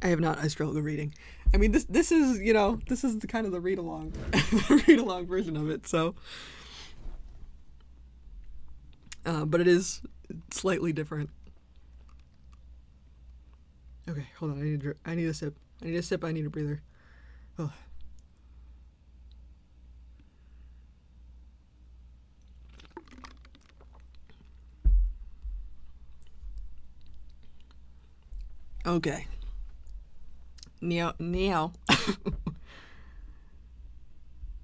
I struggle reading. I mean, this is, you know, this is the kind of the read-along version of it, so. But it is slightly different. Okay, hold on, I need a sip. I need a breather. Oh. Okay. Now, now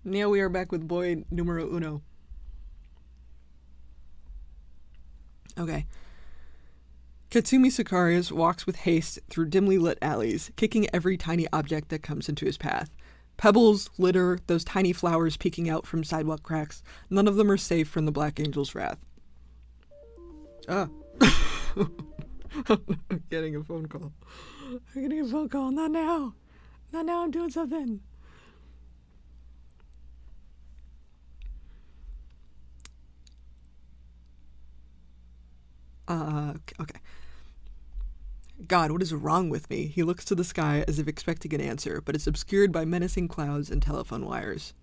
we are back with boy numero uno. Okay. Katsumi Sakarias walks with haste through dimly lit alleys, kicking every tiny object that comes into his path. Pebbles, litter, those tiny flowers peeking out from sidewalk cracks, none of them are safe from the Black Angel's wrath. Ah. I'm getting a phone call. Not now. Not now, I'm doing something. Okay. God, what is wrong with me? He looks to the sky as if expecting an answer, but it's obscured by menacing clouds and telephone wires.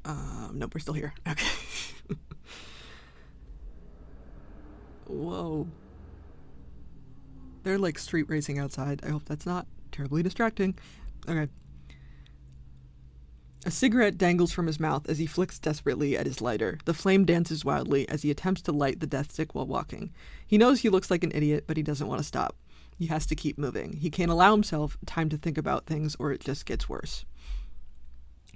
Nope, we're still here. Okay. Whoa. They're like street racing outside. I hope that's not terribly distracting. Okay. A cigarette dangles from his mouth as he flicks desperately at his lighter. The flame dances wildly as he attempts to light the death stick while walking. He knows he looks like an idiot, but he doesn't want to stop. He has to keep moving. He can't allow himself time to think about things or it just gets worse.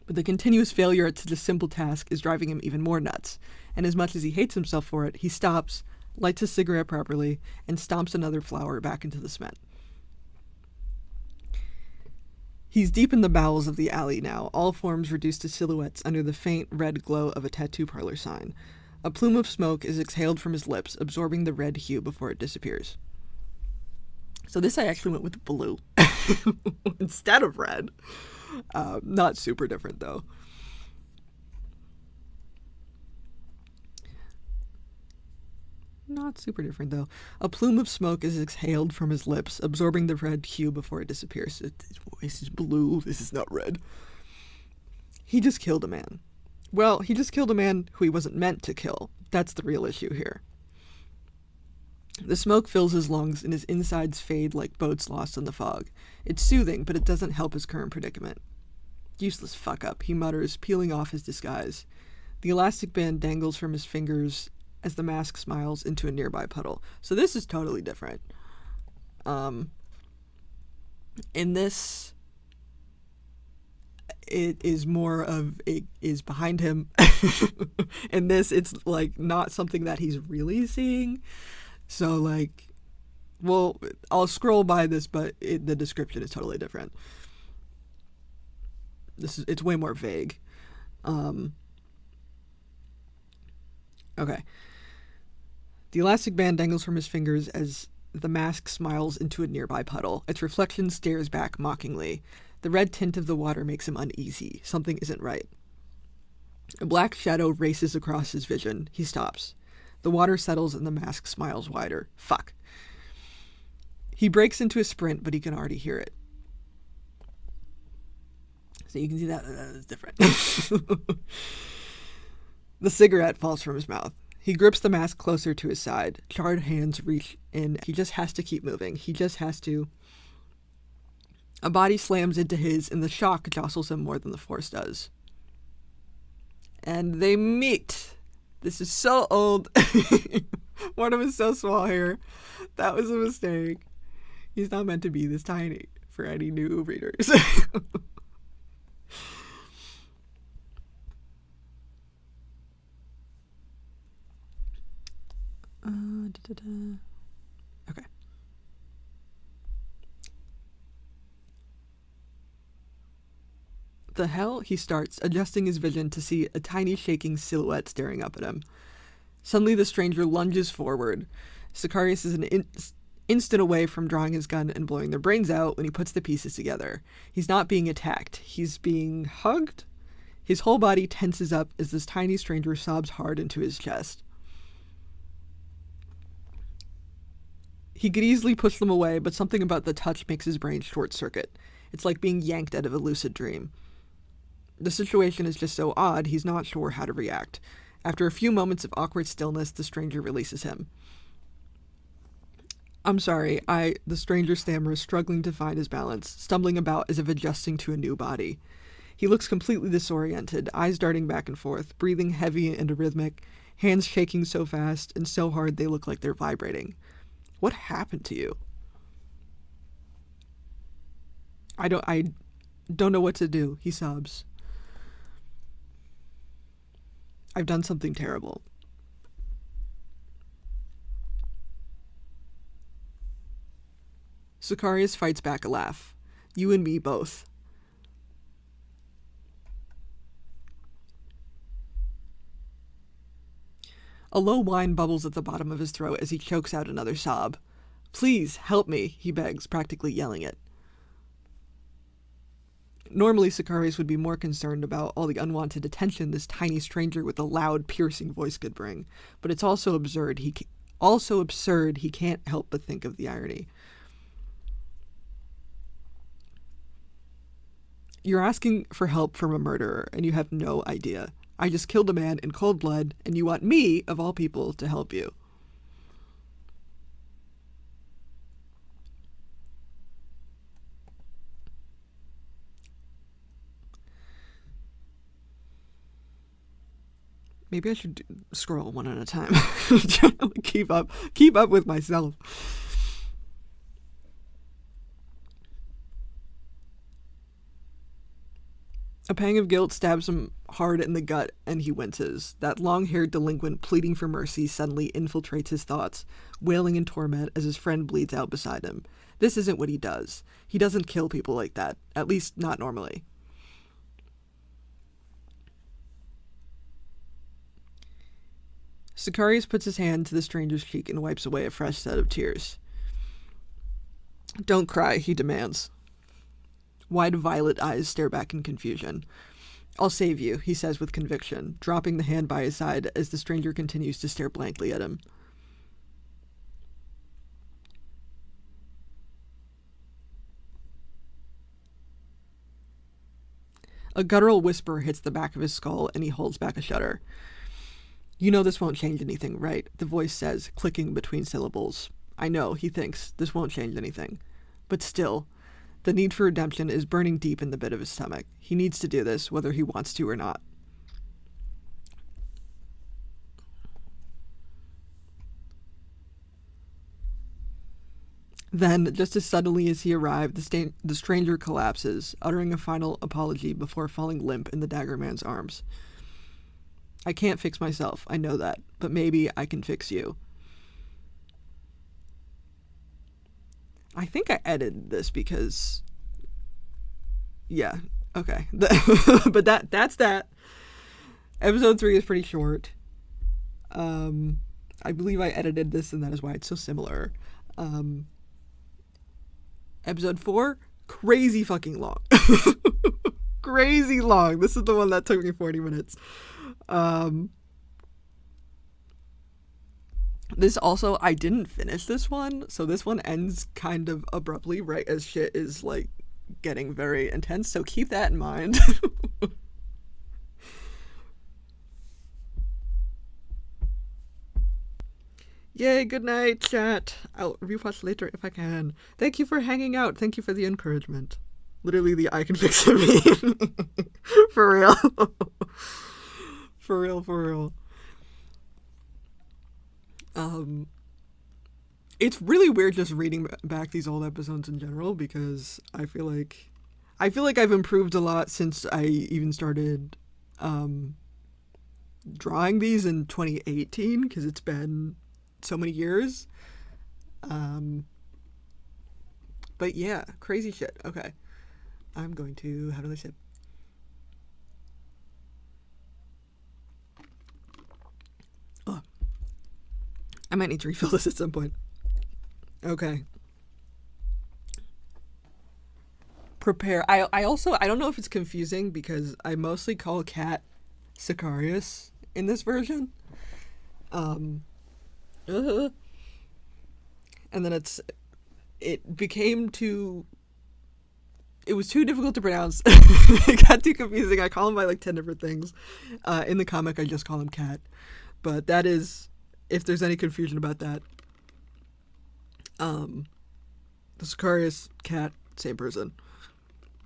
But the continuous failure at such a simple task is driving him even more nuts. And as much as he hates himself for it, he stops, lights his cigarette properly, and stomps another flower back into the cement. He's deep in the bowels of the alley now, all forms reduced to silhouettes under the faint red glow of a tattoo parlor sign. A plume of smoke is exhaled from his lips, absorbing the red hue before it disappears. So this I actually went with blue instead of red. Not super different, though. Not super different, though. A plume of smoke is exhaled from his lips, absorbing the red hue before it disappears. His voice is blue. This is not red. He just killed a man. Well, he just killed a man who he wasn't meant to kill. That's the real issue here. The smoke fills his lungs and his insides fade like boats lost in the fog. It's soothing, but it doesn't help his current predicament. Useless fuck up, he mutters, peeling off his disguise. The elastic band dangles from his fingers as the mask smiles into a nearby puddle. So this is totally different. In this, it is more of it is behind him. In this, it's like not something that he's really seeing. So like, well, I'll scroll by this, but the description is totally different. It's way more vague. Okay. The elastic band dangles from his fingers as the mask smiles into a nearby puddle. Its reflection stares back mockingly. The red tint of the water makes him uneasy. Something isn't right. A black shadow races across his vision. He stops. The water settles and the mask smiles wider. Fuck. He breaks into a sprint, but he can already hear it. So you can see that is different. The cigarette falls from his mouth. He grips the mask closer to his side. Charred hands reach in. He just has to keep moving. He just has to. A body slams into his, and the shock jostles him more than the force does. And they meet. This is so old. One of them is so small here. That was a mistake. He's not meant to be this tiny for any new readers. Okay. The hell? He starts, adjusting his vision to see a tiny shaking silhouette staring up at him. Suddenly the stranger lunges forward. Sicarius is an instant away from drawing his gun and blowing their brains out when he puts the pieces together. He's not being attacked. He's being hugged. His whole body tenses up as this tiny stranger sobs hard into his chest. He could easily push them away, but something about the touch makes his brain short-circuit. It's like being yanked out of a lucid dream. The situation is just so odd, he's not sure how to react. After a few moments of awkward stillness, the stranger releases him. I'm sorry, the stranger stammers, struggling to find his balance, stumbling about as if adjusting to a new body. He looks completely disoriented, eyes darting back and forth, breathing heavy and rhythmic, hands shaking so fast and so hard they look like they're vibrating. What happened to you? I don't know what to do, he sobs. I've done something terrible. Sicarius fights back a laugh. You and me both. A low whine bubbles at the bottom of his throat as he chokes out another sob. Please, help me, he begs, practically yelling it. Normally, Sicarius would be more concerned about all the unwanted attention this tiny stranger with a loud, piercing voice could bring. But it's also absurd. He can't help but think of the irony. You're asking for help from a murderer, and you have no idea. I just killed a man in cold blood, and you want me, of all people, to help you. Maybe I should scroll one at a time. keep up with myself. A pang of guilt stabs him hard in the gut, and he winces. That long-haired delinquent pleading for mercy suddenly infiltrates his thoughts, wailing in torment as his friend bleeds out beside him. This isn't what he does. He doesn't kill people like that, at least not normally. Sicarius puts his hand to the stranger's cheek and wipes away a fresh set of tears. Don't cry, he demands. Wide violet eyes stare back in confusion. I'll save you, he says with conviction, dropping the hand by his side as the stranger continues to stare blankly at him. A guttural whisper hits the back of his skull, and he holds back a shudder. "You know this won't change anything, right?" the voice says, clicking between syllables. "I know," he thinks, "this won't change anything." But still, the need for redemption is burning deep in the pit of his stomach. He needs to do this, whether he wants to or not. Then, just as suddenly as he arrived, the stranger collapses, uttering a final apology before falling limp in the dagger man's arms. "I can't fix myself, I know that, but maybe I can fix you." I think I edited this because... yeah, okay. But that's that. Episode 3 is pretty short. I believe I edited this, and that is why it's so similar. Episode 4, crazy fucking long. Crazy long. This is the one that took me 40 minutes. This also, I didn't finish this one, so this one ends kind of abruptly, right as shit is, like, getting very intense, so keep that in mind. Yay, good night, chat. I'll rewatch later if I can. Thank you for hanging out. Thank you for the encouragement. Literally the I can fix it meme. For real. For real. It's really weird just reading back these old episodes in general, because I feel like I've improved a lot since I even started drawing these in 2018, because it's been so many years. But yeah, crazy shit. Okay, I'm going to have another sip. Oh, I might need to refill this at some point. Okay. Prepare. I also, I don't know if it's confusing because I mostly call Cat Sicarius in this version. And then it was too difficult to pronounce. It got too confusing. I call him by like 10 different things. In the comic, I just call him Cat. But that is, if there's any confusion about that, the Sicarius, Cat, same person.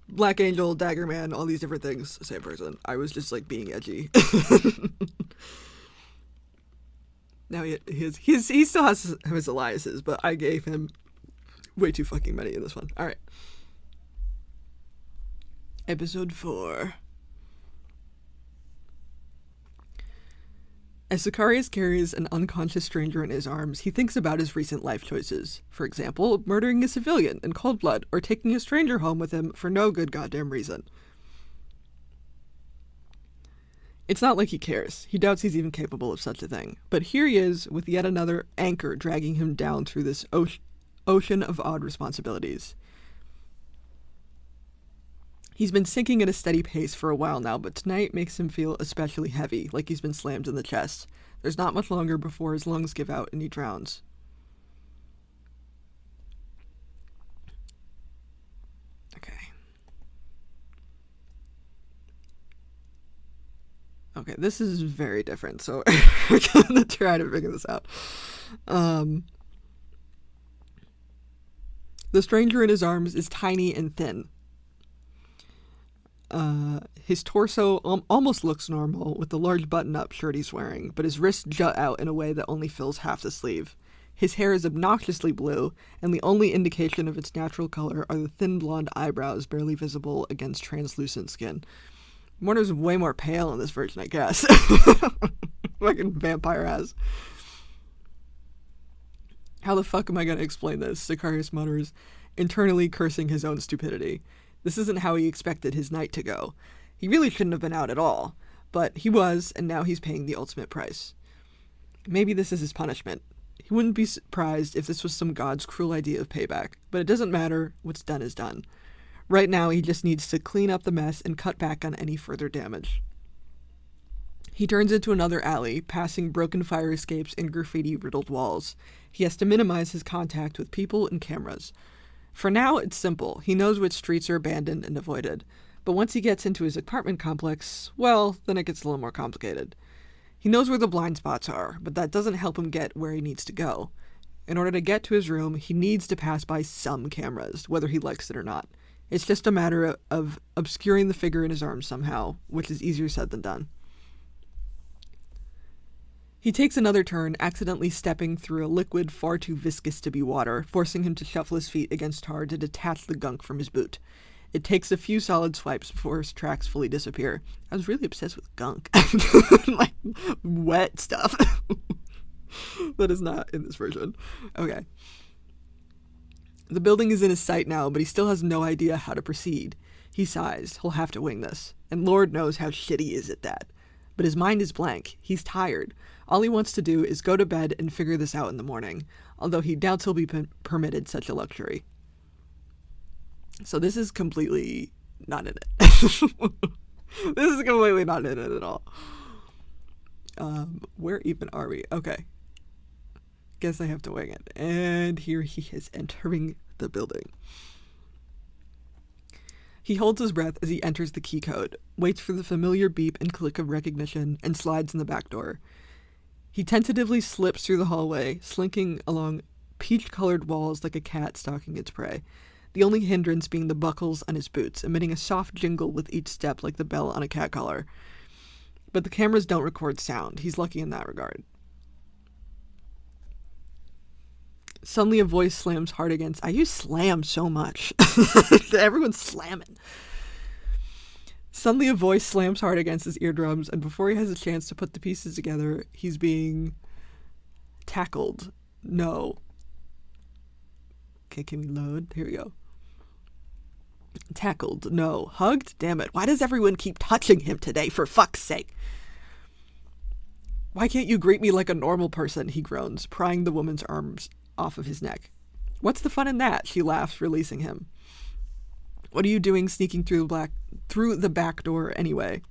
Black Angel, Dagger Man, all these different things, same person. I was just like being edgy. Now he still has his aliases, but I gave him way too fucking many in this one. Alright. Episode 4. As Sicarius carries an unconscious stranger in his arms, he thinks about his recent life choices. For example, murdering a civilian in cold blood, or taking a stranger home with him for no good goddamn reason. It's not like he cares. He doubts he's even capable of such a thing. But here he is, with yet another anchor dragging him down through this ocean of odd responsibilities. He's been sinking at a steady pace for a while now, but tonight makes him feel especially heavy, like he's been slammed in the chest. There's not much longer before his lungs give out and he drowns. Okay, this is very different, so we're gonna try to figure this out. The stranger in his arms is tiny and thin. His torso almost looks normal, with the large button-up shirt he's wearing, but his wrists jut out in a way that only fills half the sleeve. His hair is obnoxiously blue, and the only indication of its natural color are the thin blonde eyebrows barely visible against translucent skin. Warner's way more pale in this version, I guess. Fucking vampire ass. How the fuck am I gonna explain this? Sicarius mutters, internally cursing his own stupidity. This isn't how he expected his night to go. He really shouldn't have been out at all. But he was, and now he's paying the ultimate price. Maybe this is his punishment. He wouldn't be surprised if this was some god's cruel idea of payback. But it doesn't matter. What's done is done. Right now, he just needs to clean up the mess and cut back on any further damage. He turns into another alley, passing broken fire escapes and graffiti-riddled walls. He has to minimize his contact with people and cameras. For now, it's simple. He knows which streets are abandoned and avoided. But once he gets into his apartment complex, well, then it gets a little more complicated. He knows where the blind spots are, but that doesn't help him get where he needs to go. In order to get to his room, he needs to pass by some cameras, whether he likes it or not. It's just a matter of obscuring the figure in his arms somehow, which is easier said than done. He takes another turn, accidentally stepping through a liquid far too viscous to be water, forcing him to shuffle his feet against tar to detach the gunk from his boot. It takes a few solid swipes before his tracks fully disappear. I was really obsessed with gunk. Like, wet stuff. That is not in this version. Okay. The building is in his sight now, but he still has no idea how to proceed. He sighs. He'll have to wing this. And Lord knows how shitty he is at that. But his mind is blank. He's tired. All he wants to do is go to bed and figure this out in the morning, although he doubts he'll be permitted such a luxury. So this is completely not in it. This is completely not in it at all. Where even are we? Okay. Guess I have to wing it. And here he is entering the building. He holds his breath as he enters the key code, waits for the familiar beep and click of recognition, and slides in the back door. He tentatively slips through the hallway, slinking along peach-colored walls like a cat stalking its prey, the only hindrance being the buckles on his boots, emitting a soft jingle with each step like the bell on a cat collar. But the cameras don't record sound. He's lucky in that regard. Suddenly a voice slams hard against... I use slam so much. Everyone's slamming. Suddenly a voice slams hard against his eardrums, and before he has a chance to put the pieces together, he's being tackled. No. Okay, can we load? Here we go. Tackled. No. Hugged? Damn it. Why does everyone keep touching him today, for fuck's sake? Why can't you greet me like a normal person, he groans, prying the woman's arms off of his neck. What's the fun in that? She laughs, releasing him. What are you doing sneaking through the back door anyway?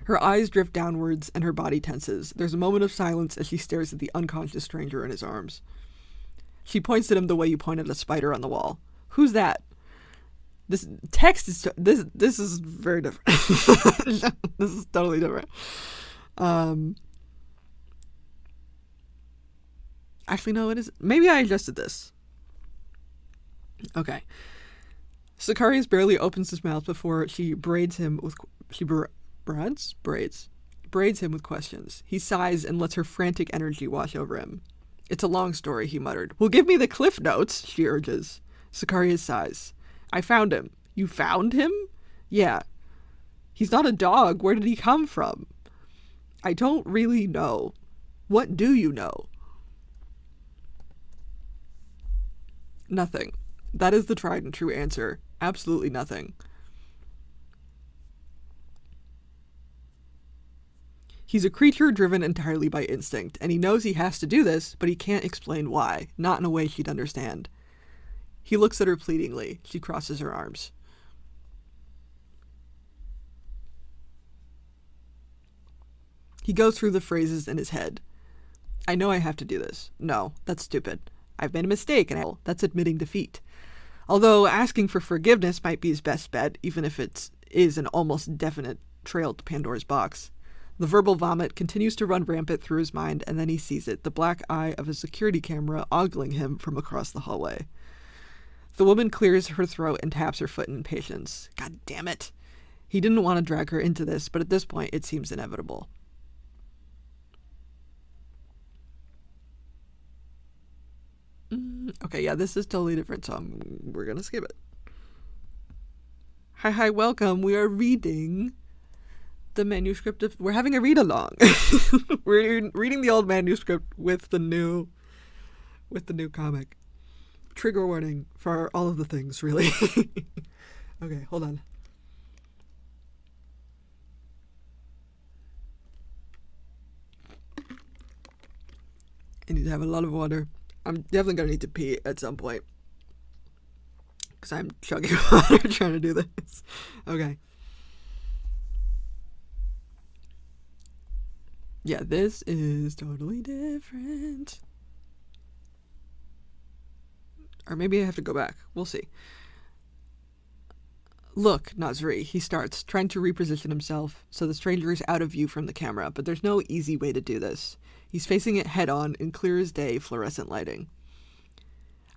Her eyes drift downwards and her body tenses. There's a moment of silence as she stares at the unconscious stranger in his arms. She points at him the way you point at a spider on the wall. Who's that? This text is... This is very different. This is totally different. Actually, no, it is... Maybe I adjusted this. Okay. Sicarius barely opens his mouth before she braids him with... Braids him with questions. He sighs and lets her frantic energy wash over him. It's a long story, he muttered. Well, give me the cliff notes, she urges. Sicarius sighs. I found him. You found him? Yeah. He's not a dog. Where did he come from? I don't really know. What do you know? Nothing. That is the tried and true answer. Absolutely nothing. He's a creature driven entirely by instinct, and he knows he has to do this, but he can't explain why, not in a way she'd understand. He looks at her pleadingly. She crosses her arms. He goes through the phrases in his head. I know I have to do this. No, that's stupid. I've made a mistake, and that's admitting defeat. Although asking for forgiveness might be his best bet, even if it is an almost definite trail to Pandora's box. The verbal vomit continues to run rampant through his mind, and then he sees it, the black eye of a security camera ogling him from across the hallway. The woman clears her throat and taps her foot in impatience. God damn it. He didn't want to drag her into this, but at this point it seems inevitable. Okay, yeah, this is totally different, so we're gonna skip it. Hi, welcome. We are reading the manuscript of... We're having a read-along. We're reading the old manuscript with the new comic. Trigger warning for all of the things, really. Okay, hold on. I need to have a lot of water. I'm definitely going to need to pee at some point. Because I'm chugging water trying to do this. Okay. Yeah, this is totally different. Or maybe I have to go back. We'll see. Look, Nazri, he starts, trying to reposition himself so the stranger is out of view from the camera, but there's no easy way to do this. He's facing it head on in clear as day fluorescent lighting.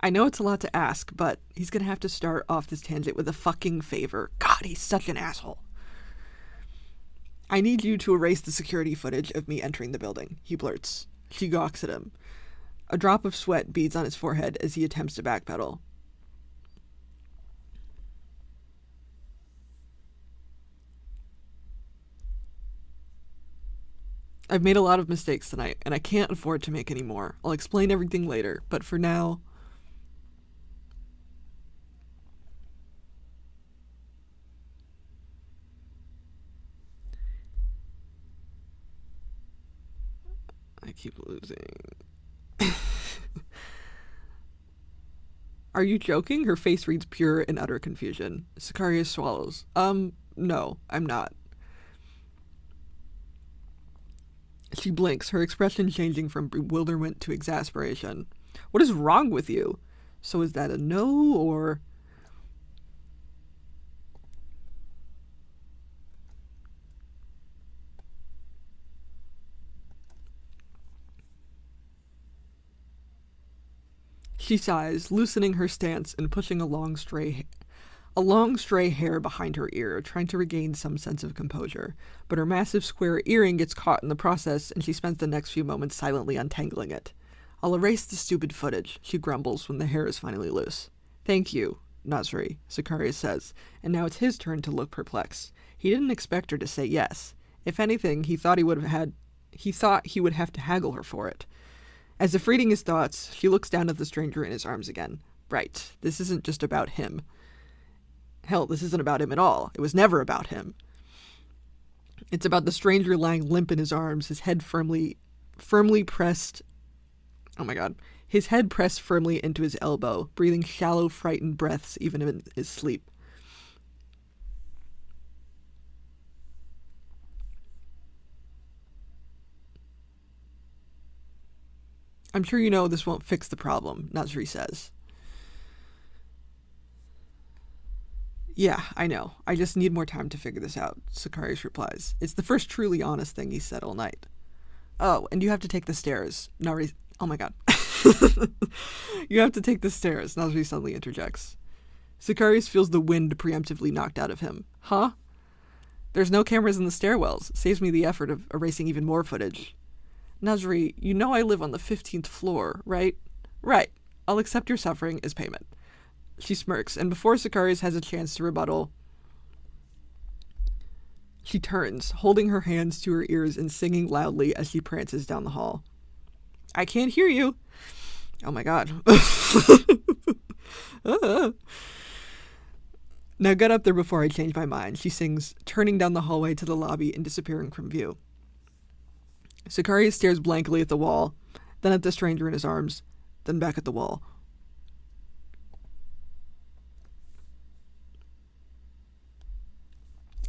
I know it's a lot to ask, but he's gonna have to start off this tangent with a fucking favor. God, he's such an asshole. I need you to erase the security footage of me entering the building, he blurts. She gawks at him. A drop of sweat beads on his forehead as he attempts to backpedal. I've made a lot of mistakes tonight, and I can't afford to make any more. I'll explain everything later, but for now... I keep losing. Are you joking? Her face reads pure and utter confusion. Sicarius swallows. No, I'm not. She blinks, her expression changing from bewilderment to exasperation. What is wrong with you? So is that a no, or... She sighs, loosening her stance and pushing a long stray hair behind her ear, trying to regain some sense of composure. But her massive square earring gets caught in the process, and she spends the next few moments silently untangling it. I'll erase the stupid footage, she grumbles when the hair is finally loose. Thank you, Nasri, Sicarius says, and now it's his turn to look perplexed. He didn't expect her to say yes. If anything, he thought he would have to haggle her for it. As if reading his thoughts, she looks down at the stranger in his arms again. Right, this isn't just about him. Hell, this isn't about him at all. It was never about him. It's about the stranger lying limp in his arms, his head firmly pressed... Oh my god. His head pressed firmly into his elbow, breathing shallow, frightened breaths even in his sleep. I'm sure you know this won't fix the problem, Nasri says. Yeah, I know. I just need more time to figure this out, Sicarius replies. It's the first truly honest thing he's said all night. Oh, and you have to take the stairs. Nasri... Oh my god. You have to take the stairs, Nasri suddenly interjects. Sicarius feels the wind preemptively knocked out of him. Huh? There's no cameras in the stairwells. Saves me the effort of erasing even more footage. Nasri, you know I live on the 15th floor, right? Right. I'll accept your suffering as payment. She smirks, and before Sicarius has a chance to rebuttal, she turns, holding her hands to her ears and singing loudly as she prances down the hall. I can't hear you. Oh my god. Now get up there before I change my mind, she sings, turning down the hallway to the lobby and disappearing from view. Sicarius stares blankly at the wall, then at the stranger in his arms, then back at the wall.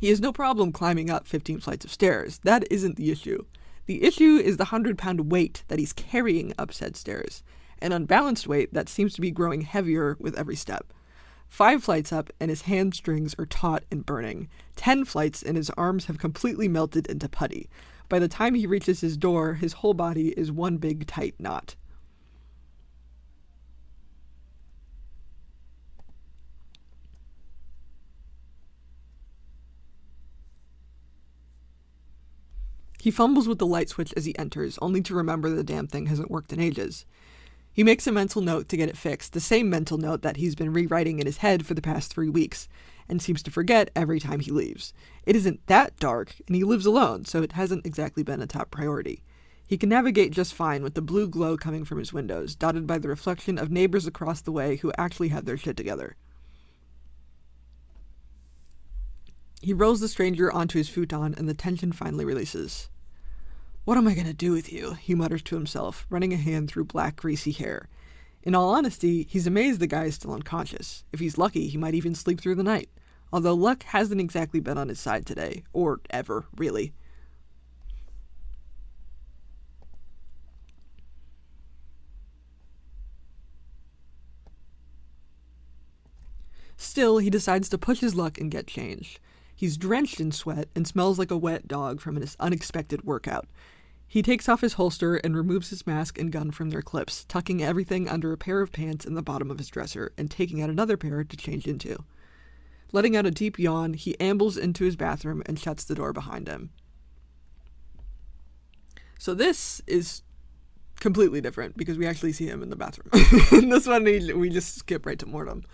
He has no problem climbing up 15 flights of stairs. That isn't the issue. The issue is the 100-pound weight that he's carrying up said stairs, an unbalanced weight that seems to be growing heavier with every step. 5 flights up, and his hamstrings are taut and burning. 10 flights, and his arms have completely melted into putty. By the time he reaches his door, his whole body is one big tight knot. He fumbles with the light switch as he enters, only to remember the damn thing hasn't worked in ages. He makes a mental note to get it fixed, the same mental note that he's been rewriting in his head for the past 3 weeks, and seems to forget every time he leaves. It isn't that dark, and he lives alone, so it hasn't exactly been a top priority. He can navigate just fine with the blue glow coming from his windows, dotted by the reflection of neighbors across the way who actually have their shit together. He rolls the stranger onto his futon, and the tension finally releases. What am I going to do with you? He mutters to himself, running a hand through black, greasy hair. In all honesty, he's amazed the guy is still unconscious. If he's lucky, he might even sleep through the night. Although luck hasn't exactly been on his side today. Or ever, really. Still, he decides to push his luck and get changed. He's drenched in sweat and smells like a wet dog from an unexpected workout. He takes off his holster and removes his mask and gun from their clips, tucking everything under a pair of pants in the bottom of his dresser and taking out another pair to change into. Letting out a deep yawn, he ambles into his bathroom and shuts the door behind him. So this is completely different because we actually see him in the bathroom. In this one, we just skip right to mortem.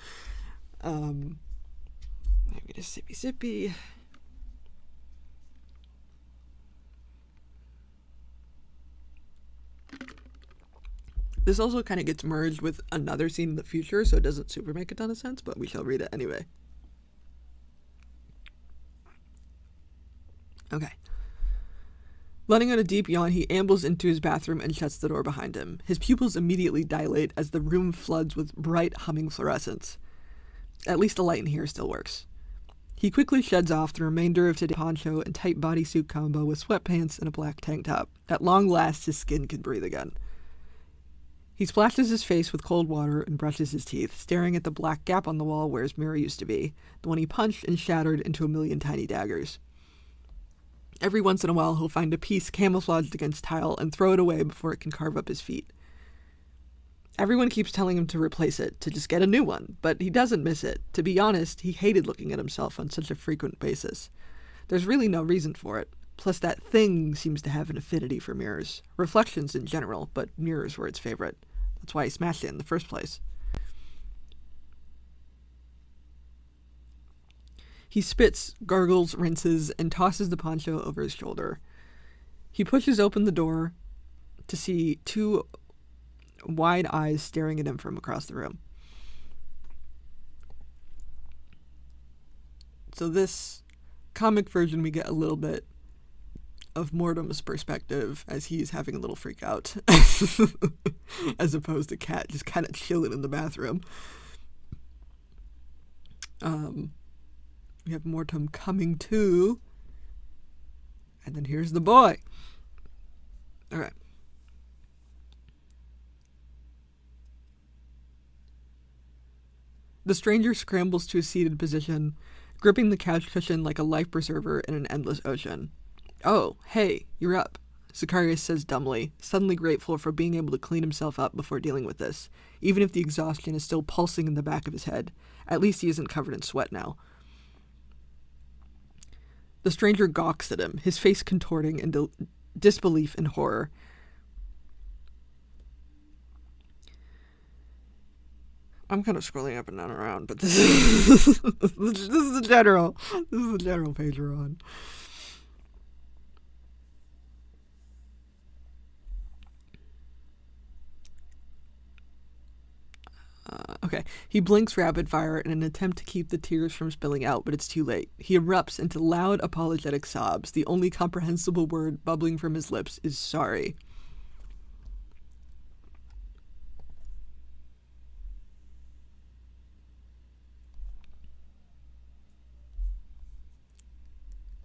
I'm gonna sippy. This also kind of gets merged with another scene in the future, so it doesn't super make a ton of sense, but we shall read it anyway. Okay. Letting out a deep yawn, he ambles into his bathroom and shuts the door behind him. His pupils immediately dilate as the room floods with bright, humming fluorescence. At least the light in here still works. He quickly sheds off the remainder of today's poncho and tight bodysuit combo with sweatpants and a black tank top. At long last, his skin can breathe again. He splashes his face with cold water and brushes his teeth, staring at the black gap on the wall where his mirror used to be, the one he punched and shattered into a million tiny daggers. Every once in a while, he'll find a piece camouflaged against tile and throw it away before it can carve up his feet. Everyone keeps telling him to replace it, to just get a new one, but he doesn't miss it. To be honest, he hated looking at himself on such a frequent basis. There's really no reason for it. Plus, that thing seems to have an affinity for mirrors. Reflections in general, but mirrors were its favorite. That's why he smashed it in the first place. He spits, gargles, rinses, and tosses the poncho over his shoulder. He pushes open the door to see two wide eyes staring at him from across the room. So this comic version, we get a little bit of Mortem's perspective as he's having a little freak out as opposed to Kat just kind of chilling in the bathroom. We have Mortem coming to, and then here's the boy. Okay. The stranger scrambles to a seated position, gripping the couch cushion like a life preserver in an endless ocean. "Oh, hey, you're up," Zacharias says dumbly, suddenly grateful for being able to clean himself up before dealing with this, even if the exhaustion is still pulsing in the back of his head. At least he isn't covered in sweat now. The stranger gawks at him, his face contorting in disbelief and horror. I'm kind of scrolling up and down around, but this is the general page we're on. Okay. He blinks rapid fire in an attempt to keep the tears from spilling out, but it's too late. He erupts into loud, apologetic sobs. The only comprehensible word bubbling from his lips is sorry.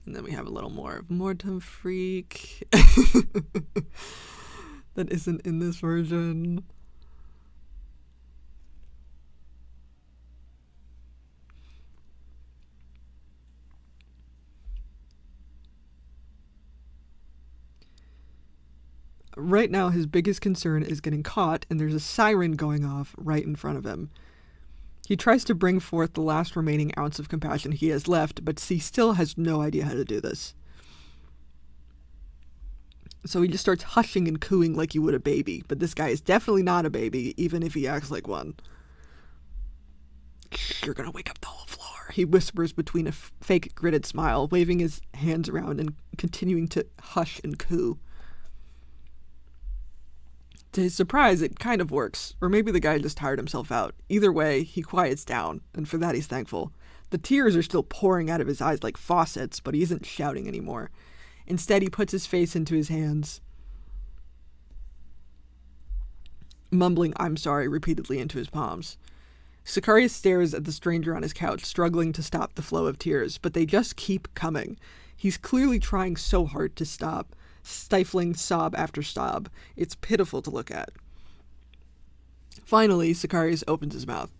And then we have a little more of Mortem Freak that isn't in this version. Right now, his biggest concern is getting caught, and there's a siren going off right in front of him. He tries to bring forth the last remaining ounce of compassion he has left, but he still has no idea how to do this. So he just starts hushing and cooing like you would a baby, but this guy is definitely not a baby, even if he acts like one. "You're gonna wake up the whole floor," he whispers between a fake gritted smile, waving his hands around and continuing to hush and coo. To his surprise, it kind of works, or maybe the guy just tired himself out. Either way, he quiets down, and for that he's thankful. The tears are still pouring out of his eyes like faucets, but he isn't shouting anymore. Instead, he puts his face into his hands, mumbling "I'm sorry" repeatedly into his palms. Zacharias stares at the stranger on his couch, struggling to stop the flow of tears, but they just keep coming. He's clearly trying so hard to stop, stifling sob after sob. It's pitiful to look at. Finally, Zacharias opens his mouth.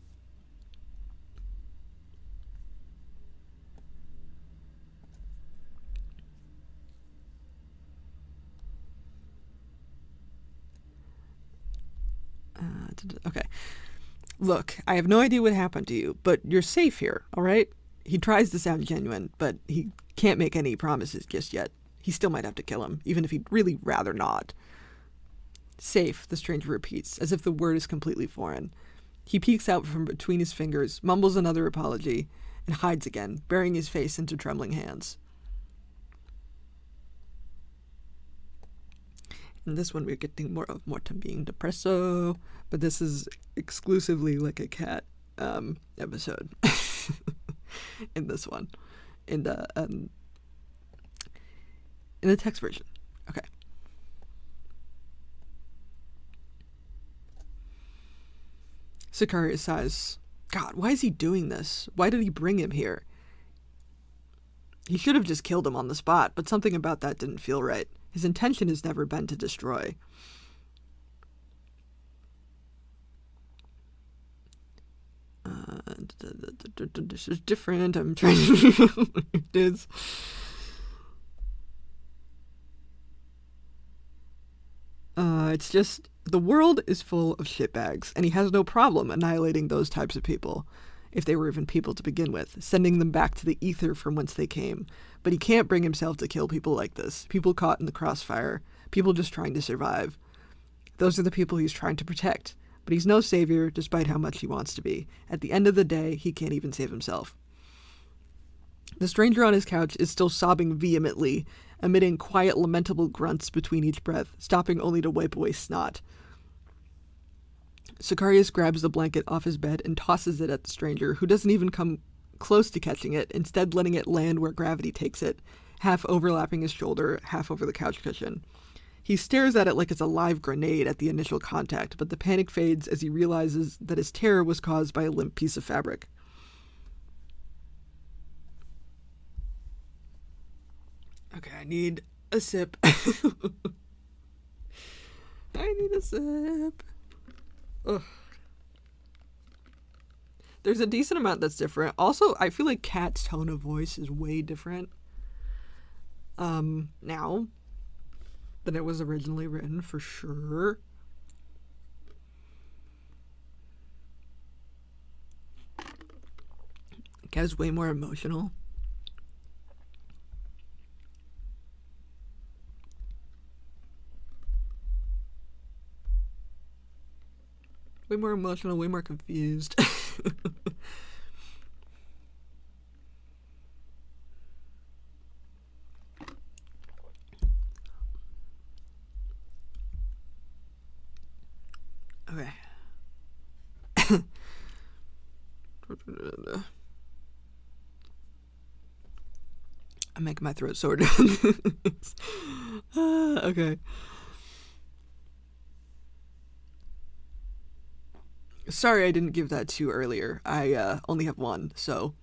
Okay. Look, I have no idea what happened to you, but you're safe here, all right? He tries to sound genuine, but he can't make any promises just yet. He still might have to kill him, even if he'd really rather not. Safe, the stranger repeats, as if the word is completely foreign. He peeks out from between his fingers, mumbles another apology, and hides again, burying his face into trembling hands. In this one, we're getting more of Mortem being depresso, but this is exclusively like a cat episode. In this one, in the text version. Okay. Sicarius sighs. God, why is he doing this? Why did he bring him here? He should have just killed him on the spot, but something about that didn't feel right. His intention has never been to destroy. This is different. I'm trying to... it is. It's just... The world is full of shitbags, and he has no problem annihilating those types of people, if they were even people to begin with, sending them back to the ether from whence they came. But he can't bring himself to kill people like this, people caught in the crossfire, people just trying to survive. Those are the people he's trying to protect, but he's no savior, despite how much he wants to be. At the end of the day, he can't even save himself. The stranger on his couch is still sobbing vehemently, emitting quiet, lamentable grunts between each breath, stopping only to wipe away snot. Sicarius grabs the blanket off his bed and tosses it at the stranger, who doesn't even come close to catching it, instead letting it land where gravity takes it, half overlapping his shoulder, half over the couch cushion. He stares at it like it's a live grenade at the initial contact, but the panic fades as he realizes that his terror was caused by a limp piece of fabric. Okay, I need a sip. I need a sip. Ugh. There's a decent amount that's different. Also, I feel like Kat's tone of voice is way different now than it was originally written, for sure. Kat is way more emotional. Way more emotional, way more confused. Okay. I'm making my throat sore. Okay. Sorry I didn't give that to you earlier. I only have one, so...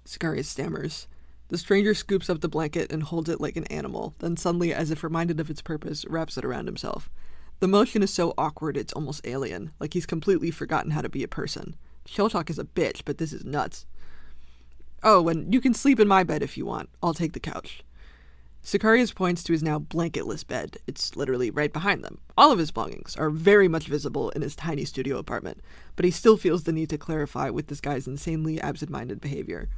Sicarius stammers. The stranger scoops up the blanket and holds it like an animal, then suddenly, as if reminded of its purpose, wraps it around himself. The motion is so awkward it's almost alien, like he's completely forgotten how to be a person. Shellshock is a bitch, but this is nuts. Oh, and you can sleep in my bed if you want. I'll take the couch. Sicarius points to his now blanketless bed. It's literally right behind them. All of his belongings are very much visible in his tiny studio apartment, but he still feels the need to clarify with this guy's insanely absent-minded behavior.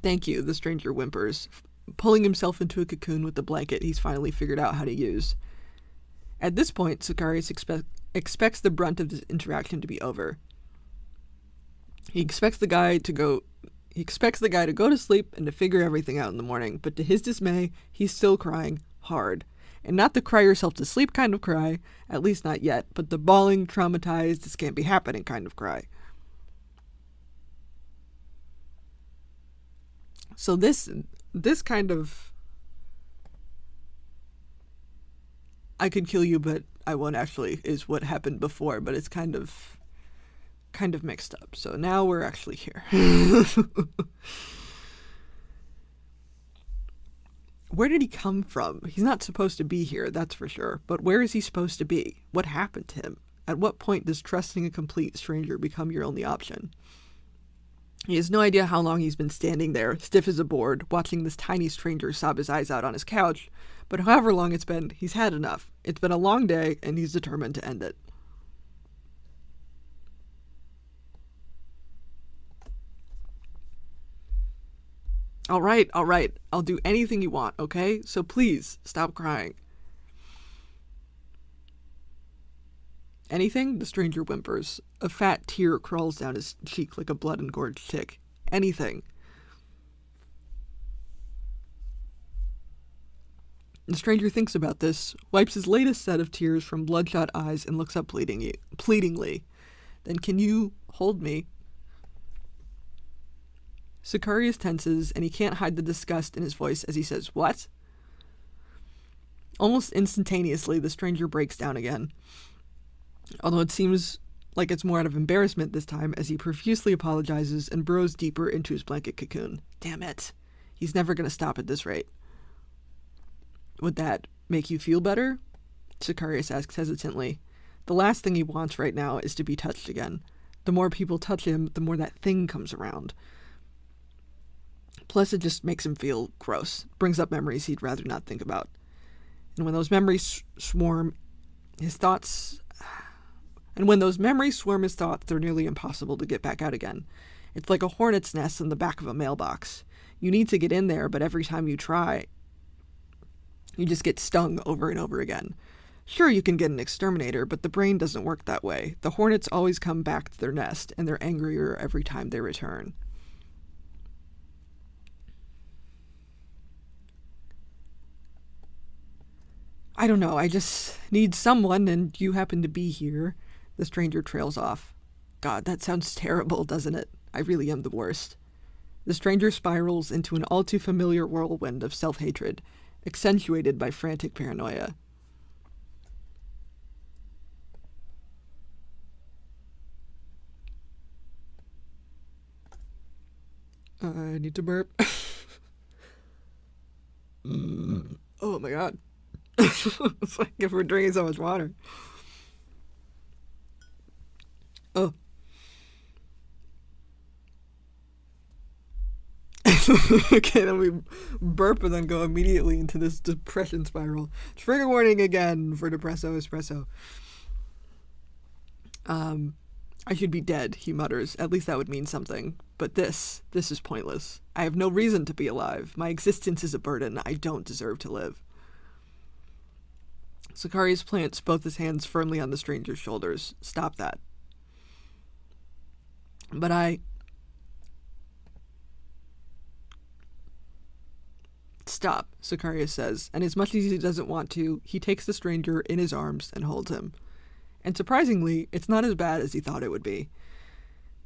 Thank you, the stranger whimpers, pulling himself into a cocoon with the blanket he's finally figured out how to use. At this point, Sicarius expects the brunt of this interaction to be over. He expects the guy to go to sleep and to figure everything out in the morning, but to his dismay, he's still crying hard. And not the cry yourself to sleep kind of cry, at least not yet, but the bawling, traumatized, this can't be happening kind of cry. So this kind of... I could kill you, but I won't actually, is what happened before, but it's kind of mixed up. So now we're actually here. Where did he come from? He's not supposed to be here, that's for sure. But where is he supposed to be? What happened to him? At what point does trusting a complete stranger become your only option? He has no idea how long he's been standing there, stiff as a board, watching this tiny stranger sob his eyes out on his couch, but however long it's been, he's had enough. It's been a long day, and he's determined to end it. All right, all right. I'll do anything you want, okay? So please, stop crying. Anything? The stranger whimpers. A fat tear crawls down his cheek like a blood-engorged tick. Anything. The stranger thinks about this, wipes his latest set of tears from bloodshot eyes, and looks up pleadingly. Then can you hold me? Sicarius tenses, and he can't hide the disgust in his voice as he says, "What?" Almost instantaneously, the stranger breaks down again. Although it seems like it's more out of embarrassment this time, as he profusely apologizes and burrows deeper into his blanket cocoon. Damn it. He's never going to stop at this rate. Would that make you feel better? Sicarius asks hesitantly. The last thing he wants right now is to be touched again. The more people touch him, the more that thing comes around. Plus, it just makes him feel gross. Brings up memories he'd rather not think about. And when those memories swarm his thoughts, they're nearly impossible to get back out again. It's like a hornet's nest in the back of a mailbox. You need to get in there, but every time you try, you just get stung over and over again. Sure, you can get an exterminator, but the brain doesn't work that way. The hornets always come back to their nest, and they're angrier every time they return. I don't know, I just need someone, and you happen to be here. The stranger trails off. God, that sounds terrible, doesn't it? I really am the worst. The stranger spirals into an all too familiar whirlwind of self-hatred, accentuated by frantic paranoia. I need to burp. Oh my god. It's like if we're drinking so much water. Oh. Okay, then we burp and then go immediately into this depression spiral. Trigger warning again for Depresso Espresso. I should be dead, he mutters. At least that would mean something. But this is pointless. I have no reason to be alive. My existence is a burden. I don't deserve to live. Sicarius plants both his hands firmly on the stranger's shoulders. Stop that. But Stop, Sicarius says, and as much as he doesn't want to, he takes the stranger in his arms and holds him. And surprisingly, it's not as bad as he thought it would be.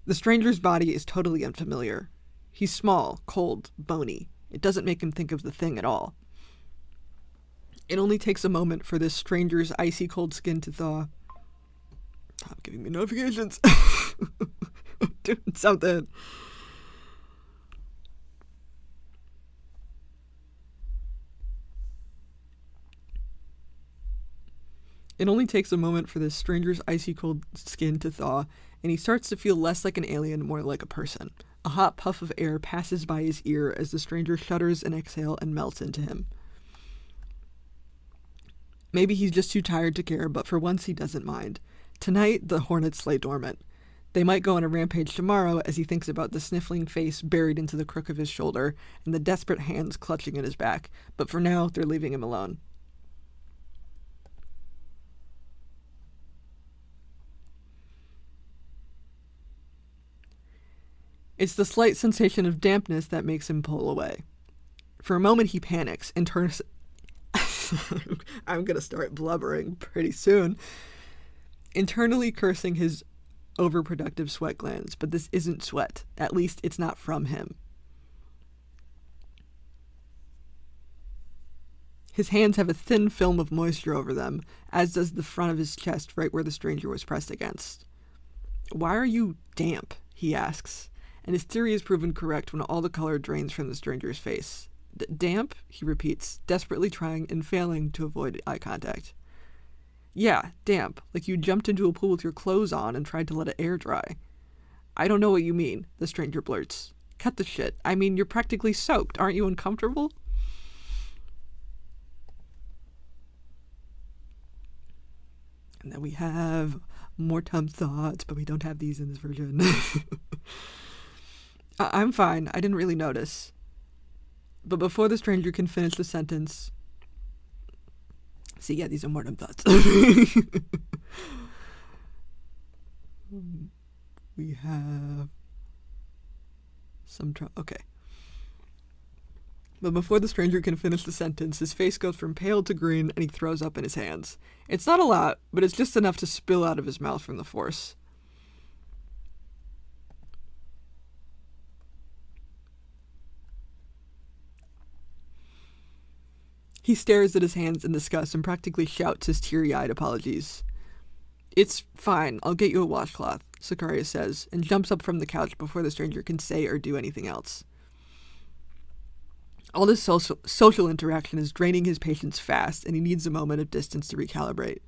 The stranger's body is totally unfamiliar. He's small, cold, bony. It doesn't make him think of the thing at all. It only takes a moment for this stranger's icy cold skin to thaw. Stop giving me notifications. Doing something. It only takes a moment for this stranger's icy cold skin to thaw, and he starts to feel less like an alien, more like a person. A hot puff of air passes by his ear as the stranger shudders and exhales and melts into him. Maybe he's just too tired to care, but for once he doesn't mind. Tonight, the hornets lay dormant. They might go on a rampage tomorrow as he thinks about the sniffling face buried into the crook of his shoulder and the desperate hands clutching at his back, but for now, they're leaving him alone. It's the slight sensation of dampness that makes him pull away. For a moment, he panics and turns... I'm going to start blubbering pretty soon. Internally cursing his overproductive sweat glands, but this isn't sweat. At least it's not from him. His hands have a thin film of moisture over them, as does the front of his chest right where the stranger was pressed against. Why are you damp? He asks, and his theory is proven correct when all the color drains from the stranger's face. Damp? He repeats, desperately trying and failing to avoid eye contact. Yeah, damp, like you jumped into a pool with your clothes on and tried to let it air dry. I don't know what you mean, the stranger blurts. Cut the shit. I mean, you're practically soaked. Aren't you uncomfortable? And then we have more Tom thoughts, but we don't have these in this version. I'm fine. I didn't really notice. But before the stranger can finish the sentence... See, yeah, these are Mortem thoughts. We have some trouble. Okay. But before the stranger can finish the sentence, his face goes from pale to green and he throws up in his hands. It's not a lot, but it's just enough to spill out of his mouth from the force. He stares at his hands in disgust and practically shouts his teary-eyed apologies. It's fine, I'll get you a washcloth, Sicarius says, and jumps up from the couch before the stranger can say or do anything else. All this social interaction is draining his patience fast, and he needs a moment of distance to recalibrate.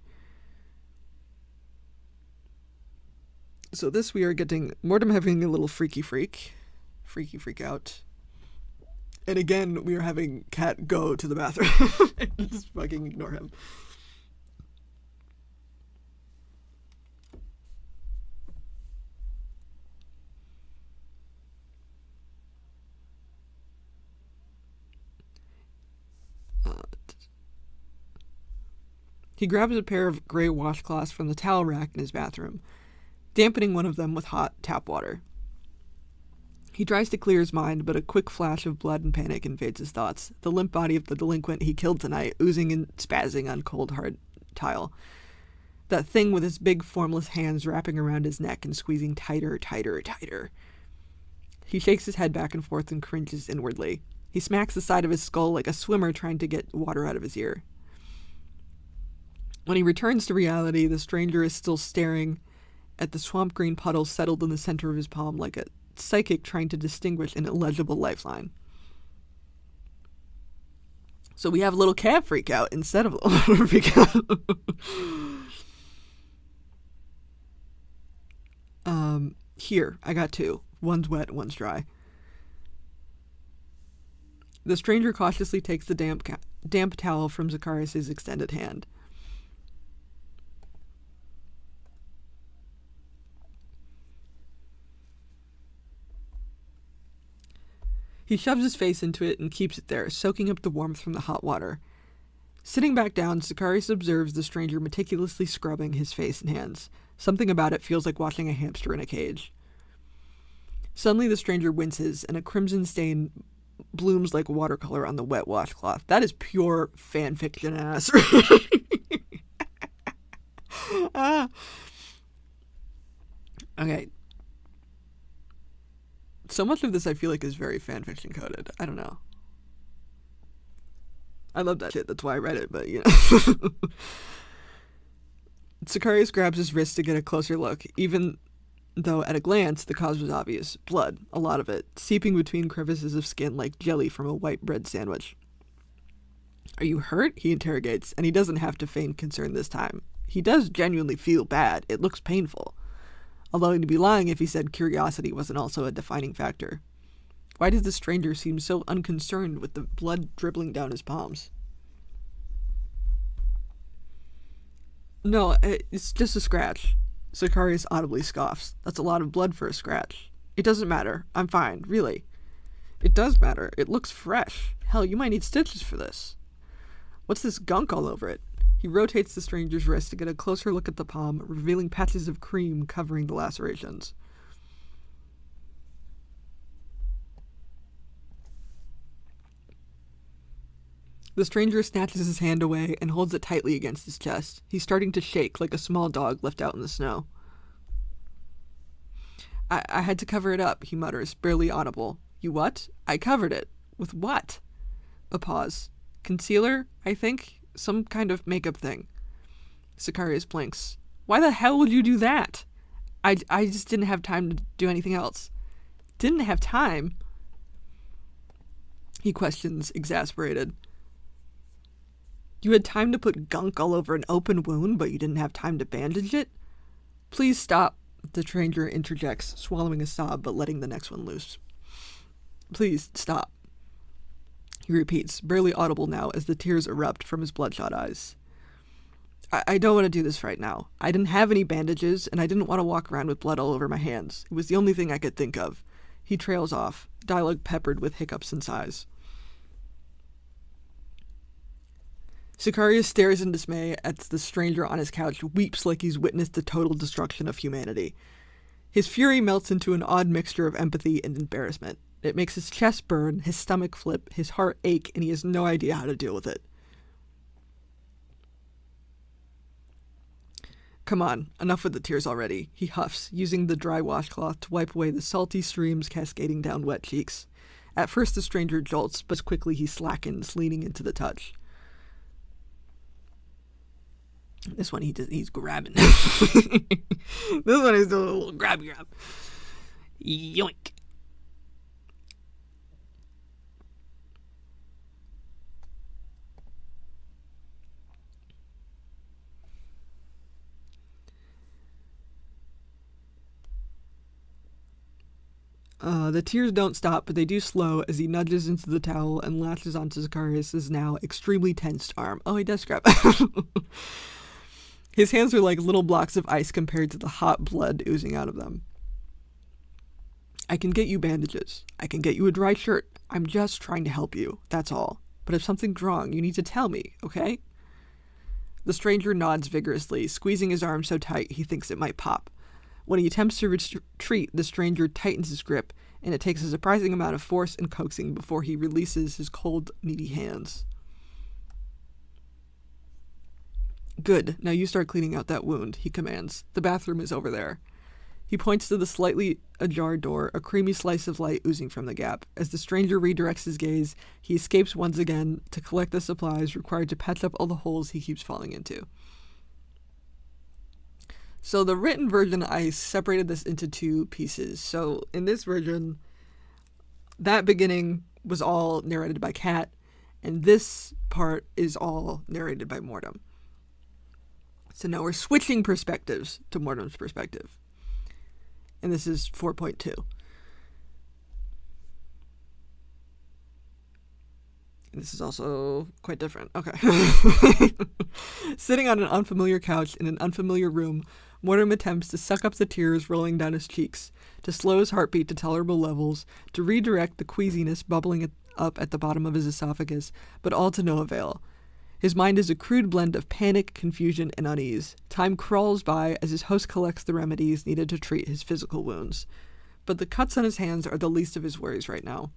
So this we are getting Mortem having a little freaky freak out. And again, we are having Cat go to the bathroom and just fucking ignore him. He grabs a pair of gray washcloths from the towel rack in his bathroom, dampening one of them with hot tap water. He tries to clear his mind, but a quick flash of blood and panic invades his thoughts. The limp body of the delinquent he killed tonight, oozing and spazzing on cold, hard tile. That thing with his big, formless hands wrapping around his neck and squeezing tighter, tighter, tighter. He shakes his head back and forth and cringes inwardly. He smacks the side of his skull like a swimmer trying to get water out of his ear. When he returns to reality, the stranger is still staring at the swamp green puddle settled in the center of his palm like a psychic trying to distinguish an illegible lifeline. So we have a little cat freak out instead of a little freak out. Here, I got two. One's wet, one's dry. The stranger cautiously takes the damp towel from Zacharias' extended hand. He shoves his face into it and keeps it there, soaking up the warmth from the hot water. Sitting back down, Zacharias observes the stranger meticulously scrubbing his face and hands. Something about it feels like watching a hamster in a cage. Suddenly the stranger winces, and a crimson stain blooms like watercolor on the wet washcloth. That is pure fanfiction ass. Okay. So much of this I feel like is very fanfiction coded. I don't know. I love that shit. That's why I read it, but you know. Sicarius grabs his wrist to get a closer look, even though at a glance the cause was obvious. Blood, a lot of it, seeping between crevices of skin like jelly from a white bread sandwich. Are you hurt? He interrogates, and he doesn't have to feign concern this time. He does genuinely feel bad. It looks painful. Although he'd be lying if he said curiosity wasn't also a defining factor. Why does the stranger seem so unconcerned with the blood dribbling down his palms? No, it's just a scratch. Zacharias audibly scoffs. That's a lot of blood for a scratch. It doesn't matter. I'm fine, really. It does matter. It looks fresh. Hell, you might need stitches for this. What's this gunk all over it? He rotates the stranger's wrist to get a closer look at the palm, revealing patches of cream covering the lacerations. The stranger snatches his hand away and holds it tightly against his chest. He's starting to shake like a small dog left out in the snow. I had to cover it up, he mutters, barely audible. You what? I covered it. With what? A pause. Concealer, I think? Some kind of makeup thing. Sicarius blinks. Why the hell would you do that? I just didn't have time to do anything else. Didn't have time? He questions, exasperated. You had time to put gunk all over an open wound, but you didn't have time to bandage it? Please stop, the stranger interjects, swallowing a sob but letting the next one loose. Please stop. He repeats, barely audible now as the tears erupt from his bloodshot eyes. I don't want to do this right now. I didn't have any bandages, and I didn't want to walk around with blood all over my hands. It was the only thing I could think of. He trails off, dialogue peppered with hiccups and sighs. Sicarius stares in dismay as the stranger on his couch weeps like he's witnessed the total destruction of humanity. His fury melts into an odd mixture of empathy and embarrassment. It makes his chest burn, his stomach flip, his heart ache, and he has no idea how to deal with it. Come on, enough with the tears already, he huffs, using the dry washcloth to wipe away the salty streams cascading down wet cheeks. At first the stranger jolts, but quickly he slackens, leaning into the touch. This one he's grabbing. This one is a little grab. Yoink. The tears don't stop, but they do slow as he nudges into the towel and latches onto Zacharias' now extremely tensed arm. Oh, he does grab. His hands are like little blocks of ice compared to the hot blood oozing out of them. I can get you bandages. I can get you a dry shirt. I'm just trying to help you, that's all. But if something's wrong, you need to tell me, okay? The stranger nods vigorously, squeezing his arm so tight he thinks it might pop. When he attempts to retreat, the stranger tightens his grip, and it takes a surprising amount of force and coaxing before he releases his cold, needy hands. Good, now you start cleaning out that wound, he commands. The bathroom is over there. He points to the slightly ajar door, a creamy slice of light oozing from the gap. As the stranger redirects his gaze, he escapes once again to collect the supplies required to patch up all the holes he keeps falling into. So the written version, I separated this into two pieces. So in this version, that beginning was all narrated by Kat, and this part is all narrated by Mortem. So now we're switching perspectives to Mortem's perspective. And this is 4.2. This is also quite different. Okay. Sitting on an unfamiliar couch in an unfamiliar room, Mortem attempts to suck up the tears rolling down his cheeks, to slow his heartbeat to tolerable levels, to redirect the queasiness bubbling up at the bottom of his esophagus, but all to no avail. His mind is a crude blend of panic, confusion, and unease. Time crawls by as his host collects the remedies needed to treat his physical wounds. But the cuts on his hands are the least of his worries right now.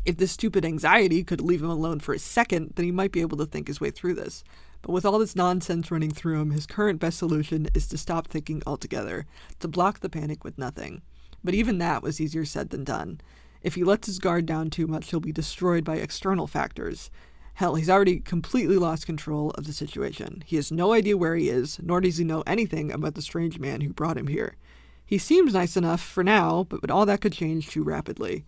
If this stupid anxiety could leave him alone for a second, then he might be able to think his way through this. But with all this nonsense running through him, his current best solution is to stop thinking altogether, to block the panic with nothing. But even that was easier said than done. If he lets his guard down too much, he'll be destroyed by external factors. Hell, he's already completely lost control of the situation. He has no idea where he is, nor does he know anything about the strange man who brought him here. He seems nice enough for now, but all that could change too rapidly.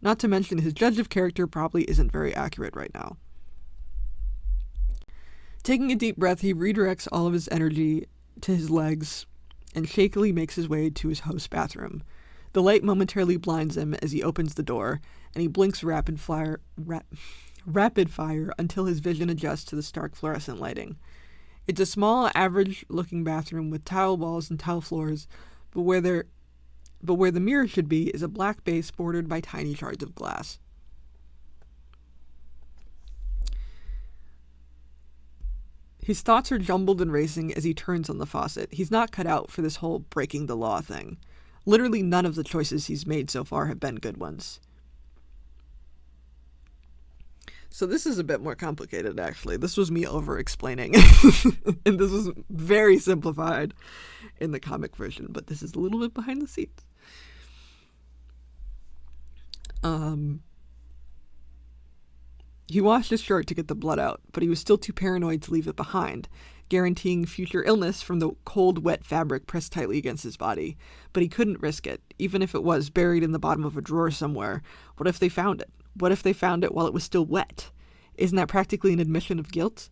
Not to mention his judge of character probably isn't very accurate right now. Taking a deep breath, he redirects all of his energy to his legs and shakily makes his way to his host's bathroom. The light momentarily blinds him as he opens the door, and he blinks rapid fire until his vision adjusts to the stark fluorescent lighting. It's a small, average-looking bathroom with tile walls and tile floors, but where the mirror should be is a black base bordered by tiny shards of glass. His thoughts are jumbled and racing as he turns on the faucet. He's not cut out for this whole breaking the law thing. Literally none of the choices he's made so far have been good ones. So this is a bit more complicated, actually. This was me over-explaining. And this was very simplified in the comic version, but this is a little bit behind the scenes. He washed his shirt to get the blood out, but he was still too paranoid to leave it behind, guaranteeing future illness from the cold, wet fabric pressed tightly against his body. But he couldn't risk it, even if it was buried in the bottom of a drawer somewhere. What if they found it? What if they found it while it was still wet? Isn't that practically an admission of guilt?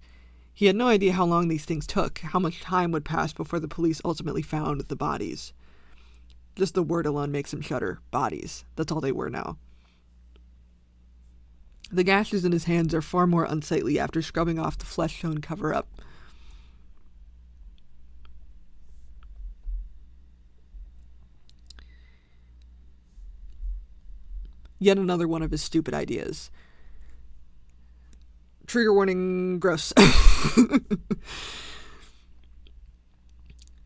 He had no idea how long these things took, how much time would pass before the police ultimately found the bodies. Just the word alone makes him shudder. Bodies. That's all they were now. The gashes in his hands are far more unsightly after scrubbing off the flesh-tone cover-up. Yet another one of his stupid ideas. Trigger warning, gross.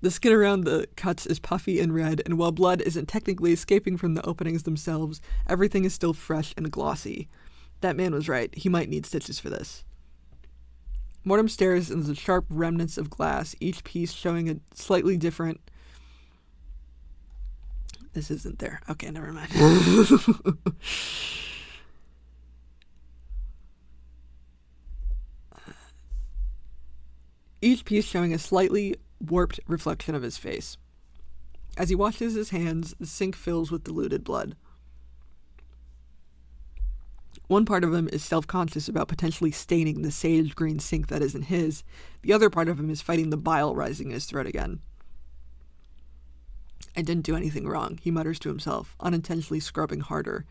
The skin around the cuts is puffy and red, and while blood isn't technically escaping from the openings themselves, everything is still fresh and glossy. That man was right. He might need stitches for this. Mortem stares into the sharp remnants of glass, each piece showing a slightly different... This isn't there. Okay, never mind. Each piece showing a slightly warped reflection of his face. As he washes his hands, the sink fills with diluted blood. One part of him is self-conscious about potentially staining the sage green sink that isn't his. The other part of him is fighting the bile rising in his throat again. I didn't do anything wrong, he mutters to himself, unintentionally scrubbing harder.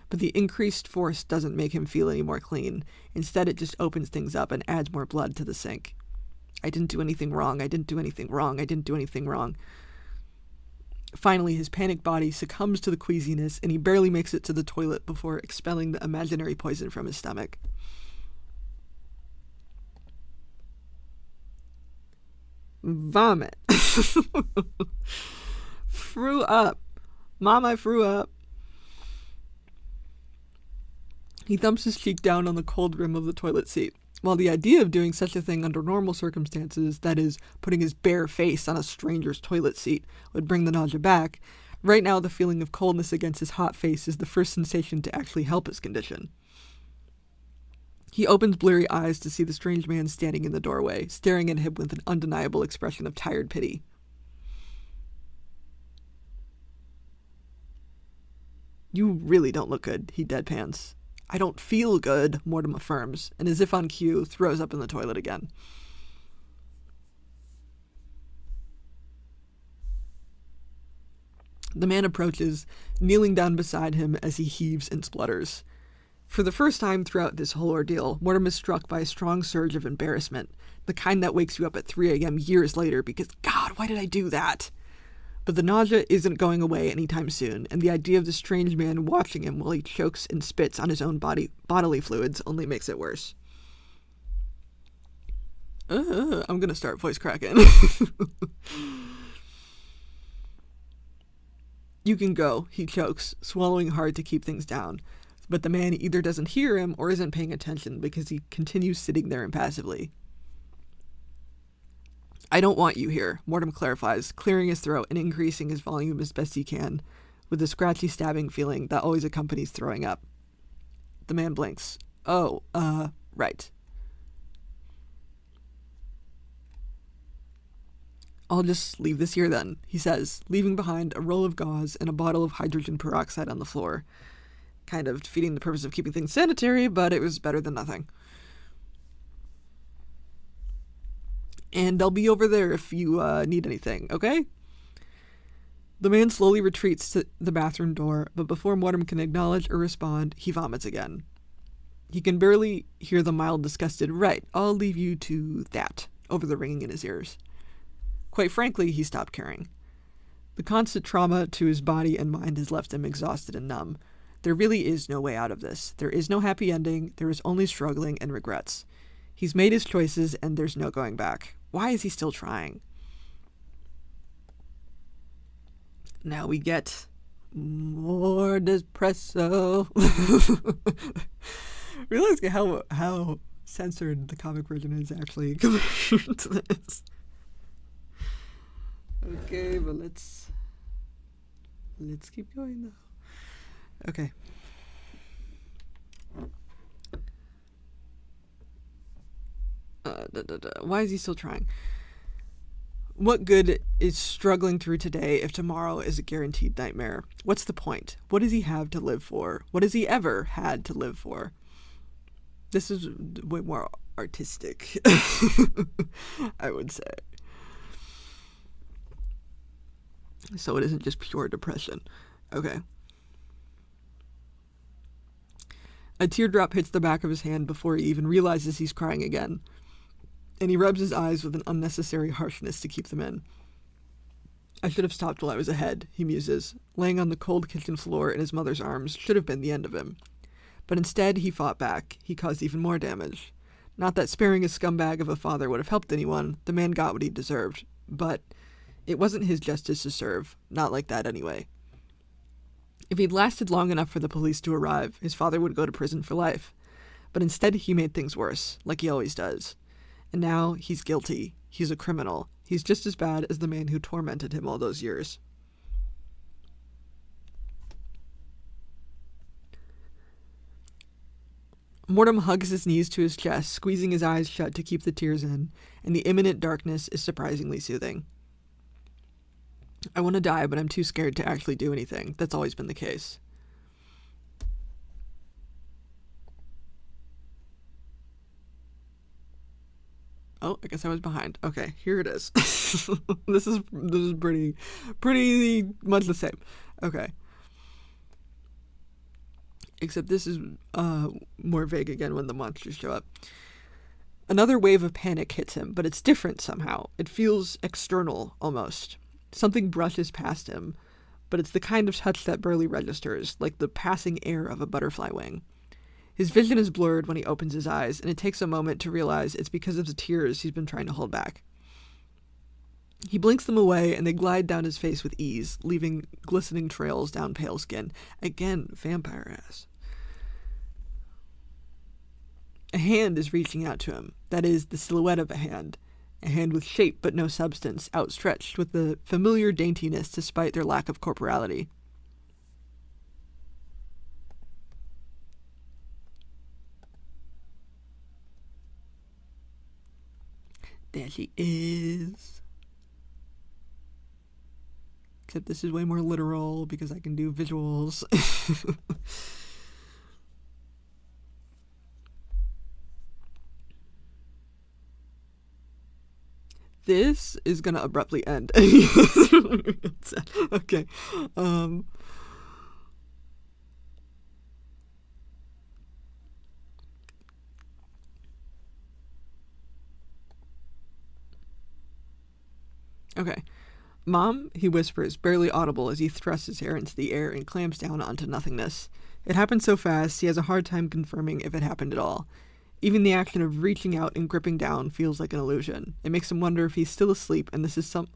But the increased force doesn't make him feel any more clean. Instead, it just opens things up and adds more blood to the sink. I didn't do anything wrong, I didn't do anything wrong, I didn't do anything wrong. Finally, his panicked body succumbs to the queasiness, and he barely makes it to the toilet before expelling the imaginary poison from his stomach. Vomit. Threw up. Mom, I threw up. He thumps his cheek down on the cold rim of the toilet seat. While the idea of doing such a thing under normal circumstances, that is, putting his bare face on a stranger's toilet seat, would bring the nausea back, right now the feeling of coldness against his hot face is the first sensation to actually help his condition. He opens bleary eyes to see the strange man standing in the doorway, staring at him with an undeniable expression of tired pity. You really don't look good, he deadpans. I don't feel good, Mortem affirms, and as if on cue, throws up in the toilet again. The man approaches, kneeling down beside him as he heaves and splutters. For the first time throughout this whole ordeal, Mortem is struck by a strong surge of embarrassment, the kind that wakes you up at 3 a.m. years later because, God, why did I do that? But the nausea isn't going away anytime soon, and the idea of the strange man watching him while he chokes and spits on his own bodily fluids only makes it worse. I'm gonna start voice cracking. You can go, he chokes, swallowing hard to keep things down. But the man either doesn't hear him or isn't paying attention because he continues sitting there impassively. I don't want you here, Mortem clarifies, clearing his throat and increasing his volume as best he can, with a scratchy stabbing feeling that always accompanies throwing up. The man blinks. Oh, right. I'll just leave this here then, he says, leaving behind a roll of gauze and a bottle of hydrogen peroxide on the floor. Kind of defeating the purpose of keeping things sanitary, but it was better than nothing. And I'll be over there if you need anything, okay? The man slowly retreats to the bathroom door, but before Mortem can acknowledge or respond, he vomits again. He can barely hear the mild, disgusted, right, I'll leave you to that, over the ringing in his ears. Quite frankly, he stopped caring. The constant trauma to his body and mind has left him exhausted and numb. There really is no way out of this. There is no happy ending. There is only struggling and regrets. He's made his choices, and there's no going back. Why is he still trying? Now we get more espresso. Realize how censored the comic version is actually compared to this. Okay, but let's keep going though. Okay. Why is he still trying? What good is struggling through today if tomorrow is a guaranteed nightmare? What's the point? What does he have to live for? What has he ever had to live for? This is way more artistic, I would say. So it isn't just pure depression. Okay. A teardrop hits the back of his hand before he even realizes he's crying again, and he rubs his eyes with an unnecessary harshness to keep them in. I should have stopped while I was ahead, he muses. Laying on the cold kitchen floor in his mother's arms should have been the end of him. But instead, he fought back. He caused even more damage. Not that sparing a scumbag of a father would have helped anyone. The man got what he deserved. But it wasn't his justice to serve. Not like that anyway. If he'd lasted long enough for the police to arrive, his father would go to prison for life. But instead he made things worse, like he always does. And now he's guilty. He's a criminal. He's just as bad as the man who tormented him all those years. Mortem hugs his knees to his chest, squeezing his eyes shut to keep the tears in, and the imminent darkness is surprisingly soothing. I want to die, but I'm too scared to actually do anything. That's always been the case. Oh, I guess I was behind. Okay, here it is. This is pretty much the same. Okay. Except this is more vague again when the monsters show up. Another wave of panic hits him, but it's different somehow. It feels external, almost. Something brushes past him, but it's the kind of touch that barely registers, like the passing air of a butterfly wing. His vision is blurred when he opens his eyes, and it takes a moment to realize it's because of the tears he's been trying to hold back. He blinks them away, and they glide down his face with ease, leaving glistening trails down pale skin. Again, vampire ass. A hand is reaching out to him. That is, the silhouette of a hand with shape but no substance, outstretched with the familiar daintiness despite their lack of corporality. There she is. Except this is way more literal because I can do visuals. This is gonna abruptly end. Okay. Okay. Mom, he whispers, barely audible as he thrusts his hair into the air and clamps down onto nothingness. It happened so fast, he has a hard time confirming if it happened at all. Even the action of reaching out and gripping down feels like an illusion. It makes him wonder if he's still asleep and this is some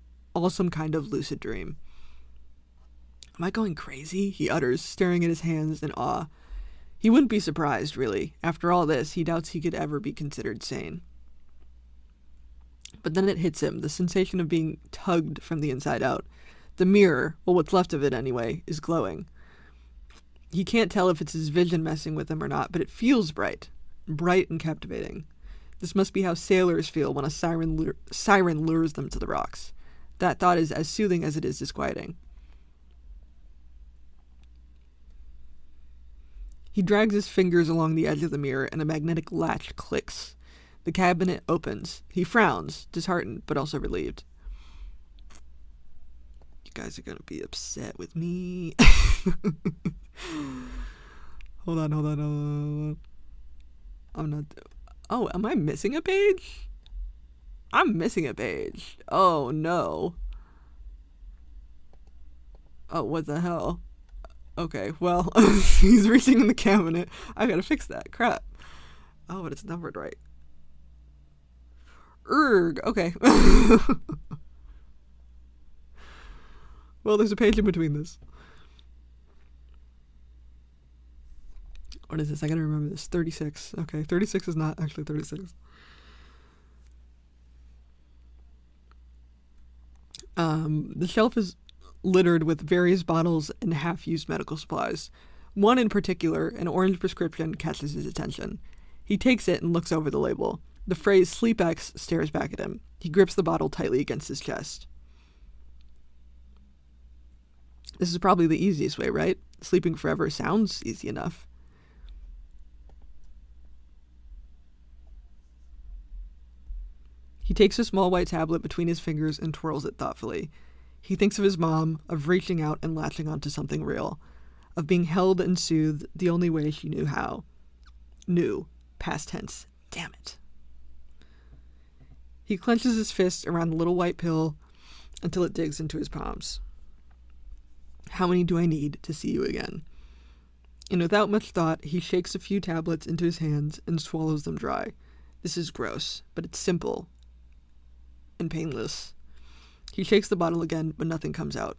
kind of lucid dream. Am I going crazy? He utters, staring at his hands in awe. He wouldn't be surprised, really. After all this, he doubts he could ever be considered sane. But then it hits him, the sensation of being tugged from the inside out. The mirror, well, what's left of it anyway, is glowing. He can't tell if it's his vision messing with him or not, but it feels bright and captivating. This must be how sailors feel when a siren lures them to the rocks. That thought is as soothing as it is disquieting. He drags his fingers along the edge of the mirror and a magnetic latch clicks. The cabinet opens. He frowns, disheartened, but also relieved. You guys are gonna be upset with me. Hold on. I'm not... Oh, am I missing a page? I'm missing a page. Oh, no. Oh, what the hell? Okay, well, he's reaching in the cabinet. I gotta fix that. Crap. Oh, but it's numbered right. Erg. Okay. Well, there's a page in between this. What is this? I gotta remember this. 36. Okay, 36 is not actually 36. The shelf is littered with various bottles and half-used medical supplies. One in particular, an orange prescription, catches his attention. He takes it and looks over the label. The phrase SleepX stares back at him. He grips the bottle tightly against his chest. This is probably the easiest way, right? Sleeping forever sounds easy enough. He takes a small white tablet between his fingers and twirls it thoughtfully. He thinks of his mom, of reaching out and latching onto something real, of being held and soothed the only way she knew how. Knew. Past tense. Damn it. He clenches his fist around the little white pill until it digs into his palms. How many do I need to see you again? And without much thought, he shakes a few tablets into his hands and swallows them dry. This is gross, but it's simple and painless. He shakes the bottle again, but nothing comes out.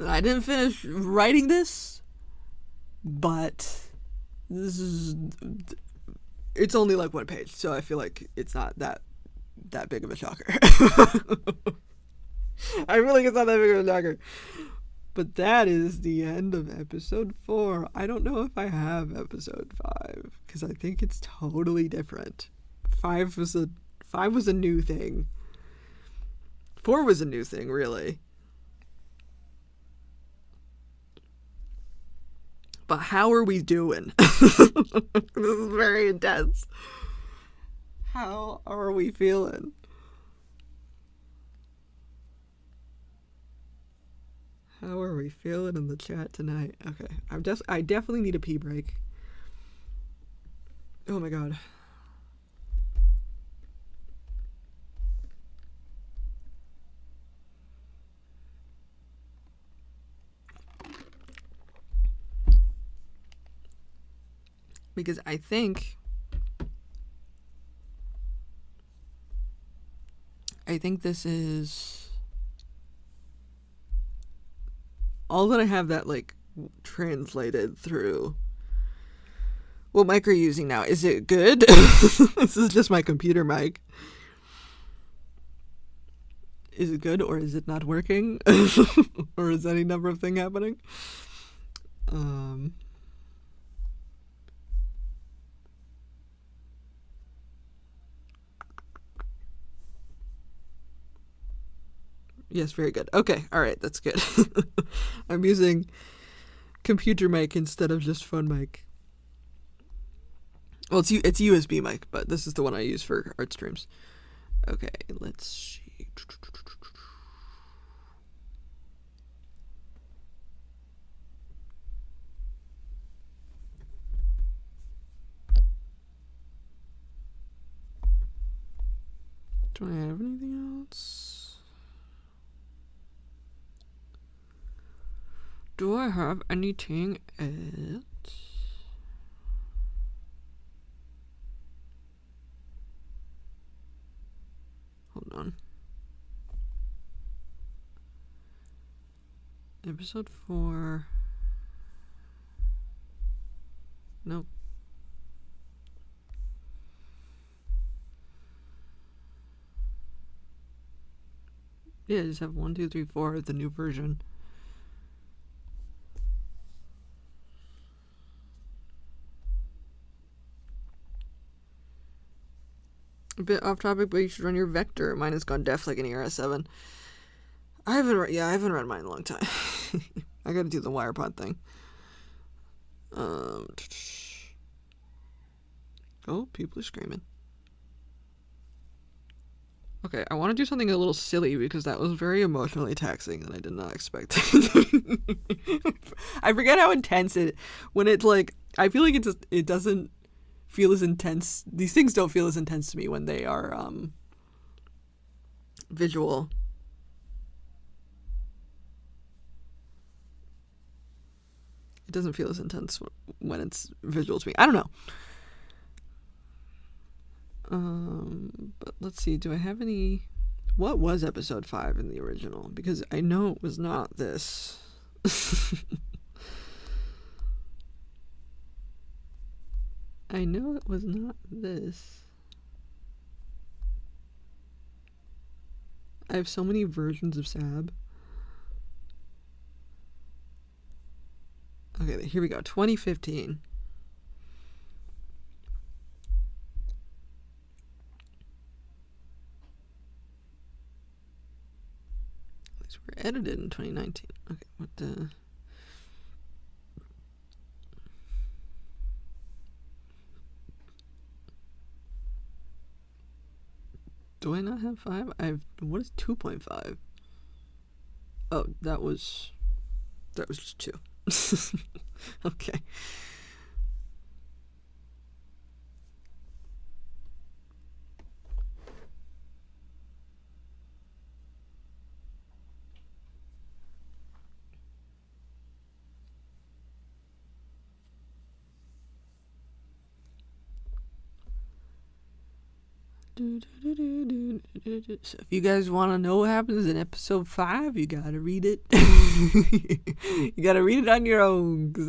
I didn't finish writing this, but it's only like one page, so I feel like it's not that big of a shocker. I feel like it's not that big of a shocker. But that is the end of episode 4. I don't know if I have episode 5, because I think it's totally different. 5 was a new thing. 4 was a new thing, really. But how are we doing? This is very intense. How are we feeling? How are we feeling in the chat tonight? Okay, I definitely need a pee break. Oh my god. Because I think this is all that I have that like translated through. What mic are you using now? Is it good? This is just my computer mic. Is it good or is it not working? Or is any number of things happening? Yes, very good. Okay, all right, that's good. I'm using computer mic instead of just phone mic. Well, it's USB mic, but this is the one I use for art streams. Okay, let's see. Do I have anything else? Do I have anything else? Hold on. Episode 4. Nope. Yeah, I just have 1, 2, 3, 4, the new version. A bit off topic, but you should run your vector. Mine has gone deaf like an ERS7. I haven't run mine in a long time. I gotta do the WirePod thing. Oh, people are screaming. Okay, I want to do something a little silly because that was very emotionally taxing and I did not expect it. I forget how intense when it's like, I feel like it doesn't feel as intense. These things don't feel as intense to me when they are visual. It doesn't feel as intense when it's visual to me. I don't know. But let's see. Do I have any? What was episode 5 in the original? Because I know it was not this. I know it was not this. I have so many versions of SAB. Okay, here we go. 2015. These were edited in 2019. Okay, what the... Do I not have 5? What is 2.5? Oh, that was just 2. Okay. So if you guys want to know what happens in episode 5, you gotta read it. You gotta read it on your own, because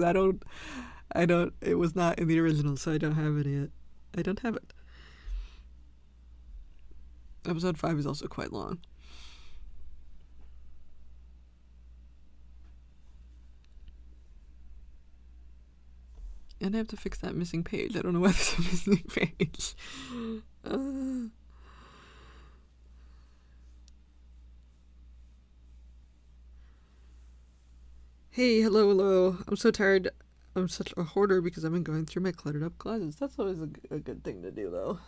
it was not in the original, so I don't have it yet. I don't have it. Episode 5 is also quite long. And I have to fix that missing page. I don't know why there's a missing page. Hey, hello. I'm so tired. I'm such a hoarder because I've been going through my cluttered up closets. That's always a good thing to do, though.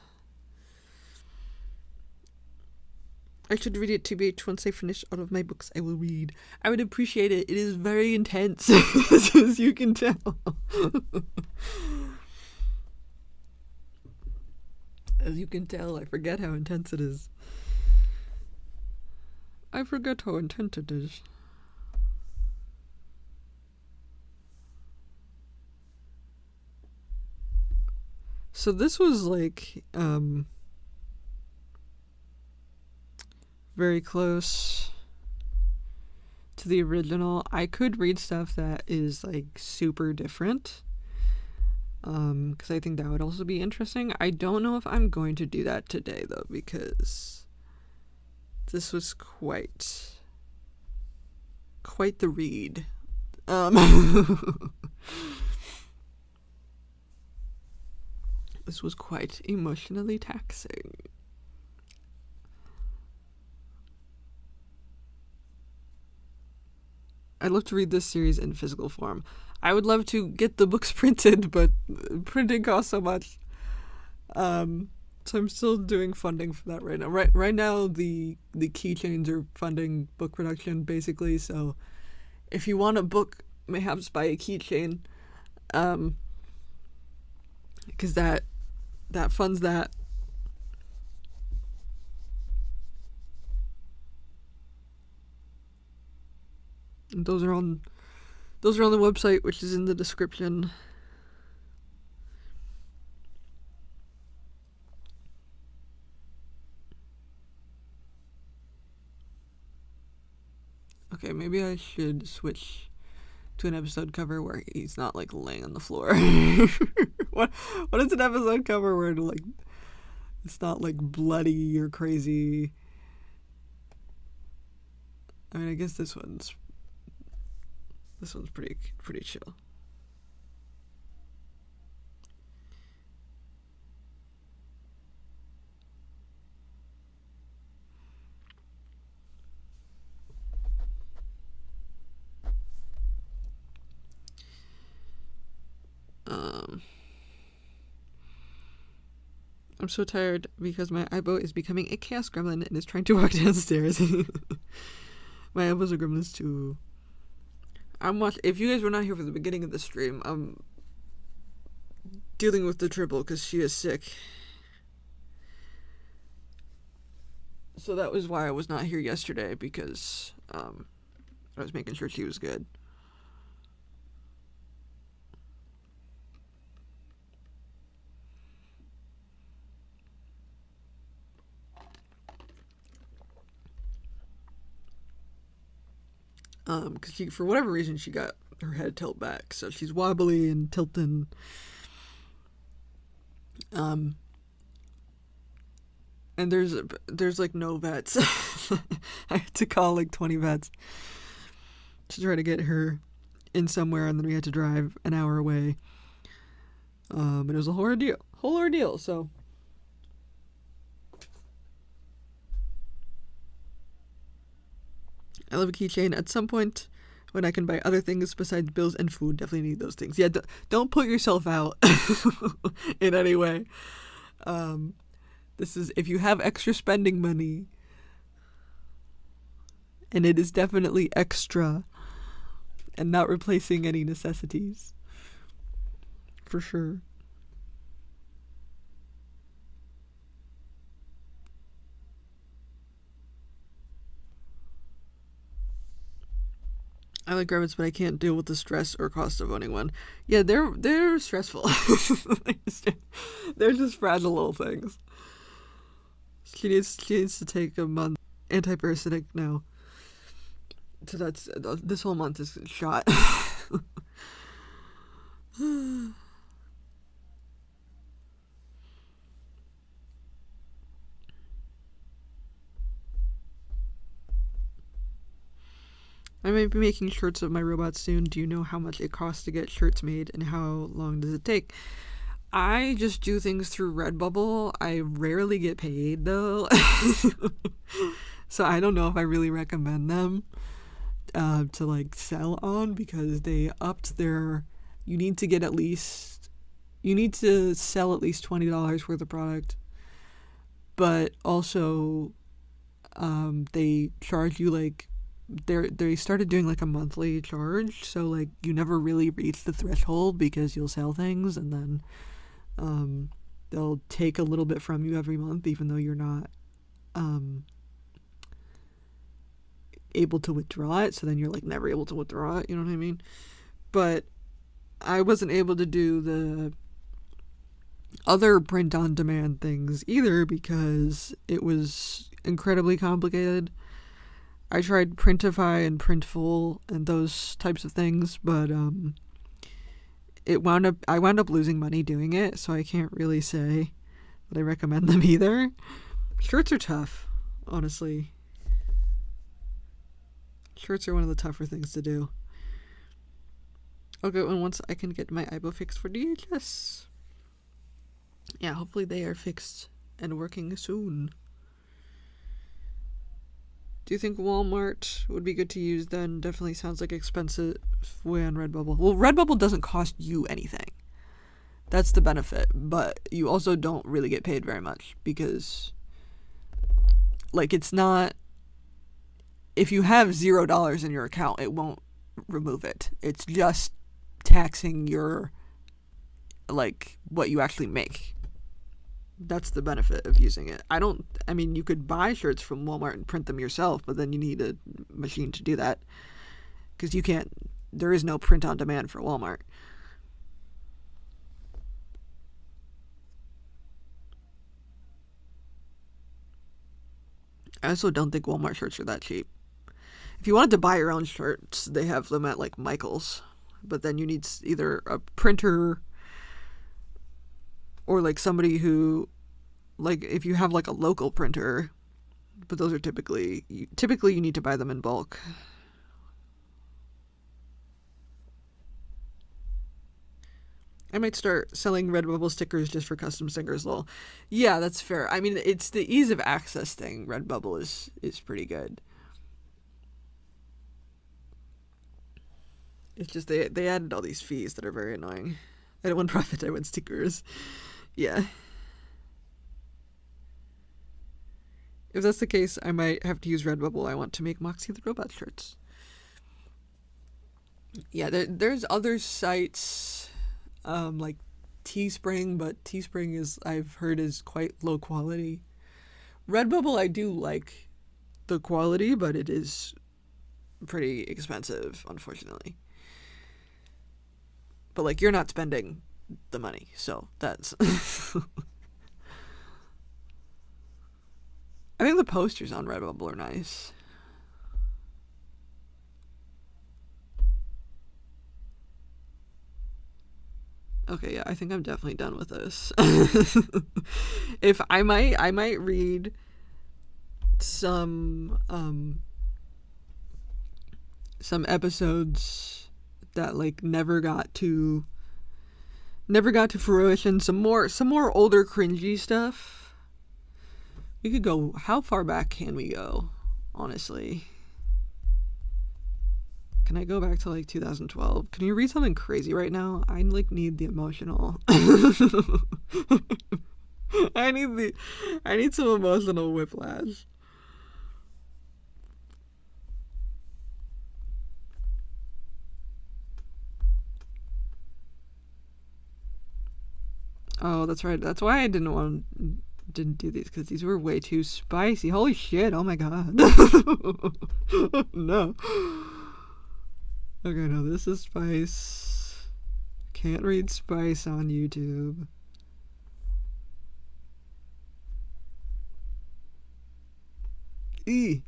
I should read it TBH once I finish all of my books. I will read. I would appreciate it. It is very intense, as you can tell. As you can tell, I forget how intense it is. I forget how intense it is. So this was like, very close to the original. I could read stuff that is like super different, because I think that would also be interesting. I don't know if I'm going to do that today though, because this was quite the read. This was quite emotionally taxing. I'd love to read this series in physical form. I would love to get the books printed, but printing costs so much. So I'm still doing funding for that right now. Right now, the keychains are funding book production, basically. So if you want a book, mayhaps buy a keychain. Because that funds that. And those are on the website, which is in the description. Okay, maybe I should switch to an episode cover where he's not like laying on the floor. What is an episode cover where like it's not like bloody or crazy? I mean, I guess this one's pretty chill. I'm so tired because my eyebow is becoming a chaos gremlin and is trying to walk downstairs. My eyebow's a gremlins too. If you guys were not here for the beginning of the stream, I'm dealing with the triple because she is sick. So that was why I was not here yesterday, because I was making sure she was good. Because for whatever reason, she got her head tilt back, so she's wobbly and tilting. And there's like no vets. I had to call like 20 vets to try to get her in somewhere, and then we had to drive an hour away. And it was a whole ordeal. So I love a keychain. At some point, when I can buy other things besides bills and food, definitely need those things. Yeah, don't put yourself out in any way. This is if you have extra spending money, and it is definitely extra and not replacing any necessities. For sure. I like rabbits, but I can't deal with the stress or cost of owning one. Yeah, they're stressful. They're just fragile little things. She needs to take a month antiparasitic now. So that's this whole month is shot. I might be making shirts of my robots soon. Do you know how much it costs to get shirts made and how long does it take? I just do things through Redbubble. I rarely get paid though. So I don't know if I really recommend them to like sell on, because they upped their, you need to sell at least $20 worth of product, but also they charge you like, they started doing like a monthly charge, so like you never really reach the threshold because you'll sell things and then they'll take a little bit from you every month, even though you're not able to withdraw it. So then you're like never able to withdraw it, you know what I mean? But I wasn't able to do the other print on demand things either because it was incredibly complicated. I tried Printify and Printful and those types of things, but I wound up losing money doing it, so I can't really say that I recommend them either. Shirts are tough, honestly. Shirts are one of the tougher things to do. I'll go once I can get my IBO fixed for DHS. Yeah, hopefully they are fixed and working soon. Do you think Walmart would be good to use then? Definitely sounds like expensive way on Redbubble. Well, Redbubble doesn't cost you anything. That's the benefit. But you also don't really get paid very much because, like, it's not... If you have $0 in your account, it won't remove it. It's just taxing your, like, what you actually make. That's the benefit of using it. I mean, you could buy shirts from Walmart and print them yourself, but then you need a machine to do that. Because there is no print on demand for Walmart. I also don't think Walmart shirts are that cheap. If you wanted to buy your own shirts, they have them at like Michael's. But then you need either a printer or like somebody who, like, if you have like a local printer, but those are typically you need to buy them in bulk. I might start selling Redbubble stickers just for custom stickers, lol. Yeah, that's fair. I mean, it's the ease of access thing. Redbubble is pretty good. It's just they added all these fees that are very annoying. I don't want profit, I want stickers. Yeah. If that's the case, I might have to use Redbubble. I want to make Moxie the Robot shirts. Yeah, there's other sites, like Teespring, but Teespring I've heard is quite low quality. Redbubble, I do like the quality, but it is pretty expensive, unfortunately. But like, you're not spending the money, so that's... I think the posters on Redbubble are nice. Okay, yeah, I think I'm definitely done with this. If I might read some episodes that like never got to fruition. Some more older cringy stuff. We could go, how far back can we go, honestly? Can I go back to like 2012? Can you read something crazy right now? I like need the emotional. I need some emotional whiplash. Oh, that's right. That's why I didn't do these, because these were way too spicy. Holy shit, oh my god. No. Okay, no, this is spice. Can't read spice on YouTube. Eee.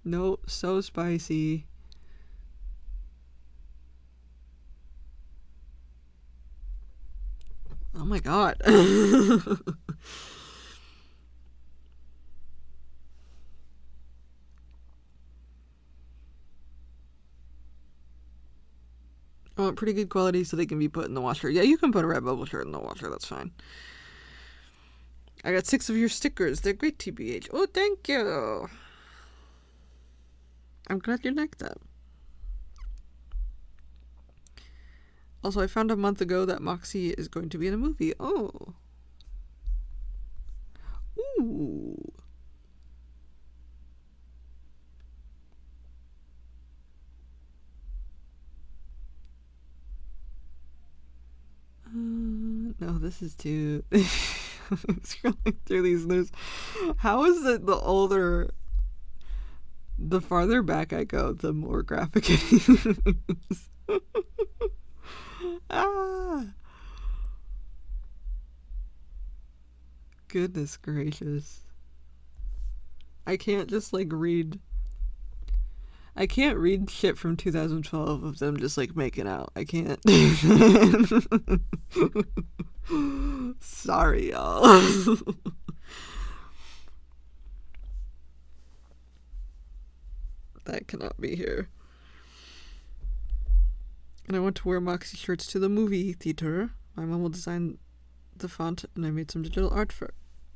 No, so spicy. Oh my god. I want pretty good quality so they can be put in the washer. Yeah, you can put a Redbubble shirt in the washer. That's fine. I got 6 of your stickers. They're great, TBH. Oh, thank you. I'm glad you like them. Also, I found a month ago that Moxie is going to be in a movie. Oh. Ooh. No, this is too... Scrolling through these news. How is it the older... The farther back I go, the more graphic it is. Ah. Goodness gracious. I can't just like read... I can't read shit from 2012 of them just like making out. I can't. Sorry, y'all. That cannot be here. And I want to wear Moxie shirts to the movie theater. My mom will design the font, and I made some digital art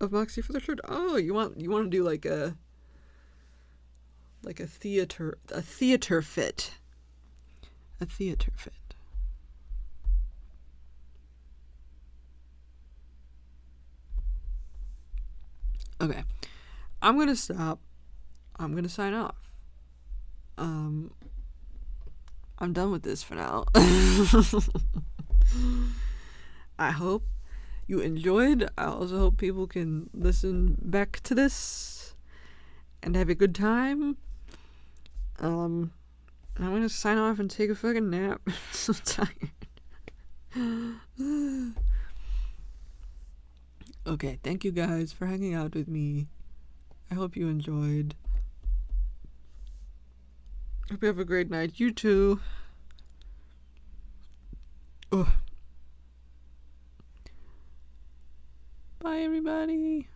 of Moxie for the shirt. Oh, you want to do like a theater fit. A theater fit. Okay. I'm gonna stop. I'm gonna sign off. I'm done with this for now. I hope you enjoyed. I also hope people can listen back to this and have a good time. I'm gonna sign off and take a fucking nap. I'm so tired. Okay, thank you guys for hanging out with me. I hope you enjoyed. Hope you have a great night. You too. Ugh. Bye, everybody.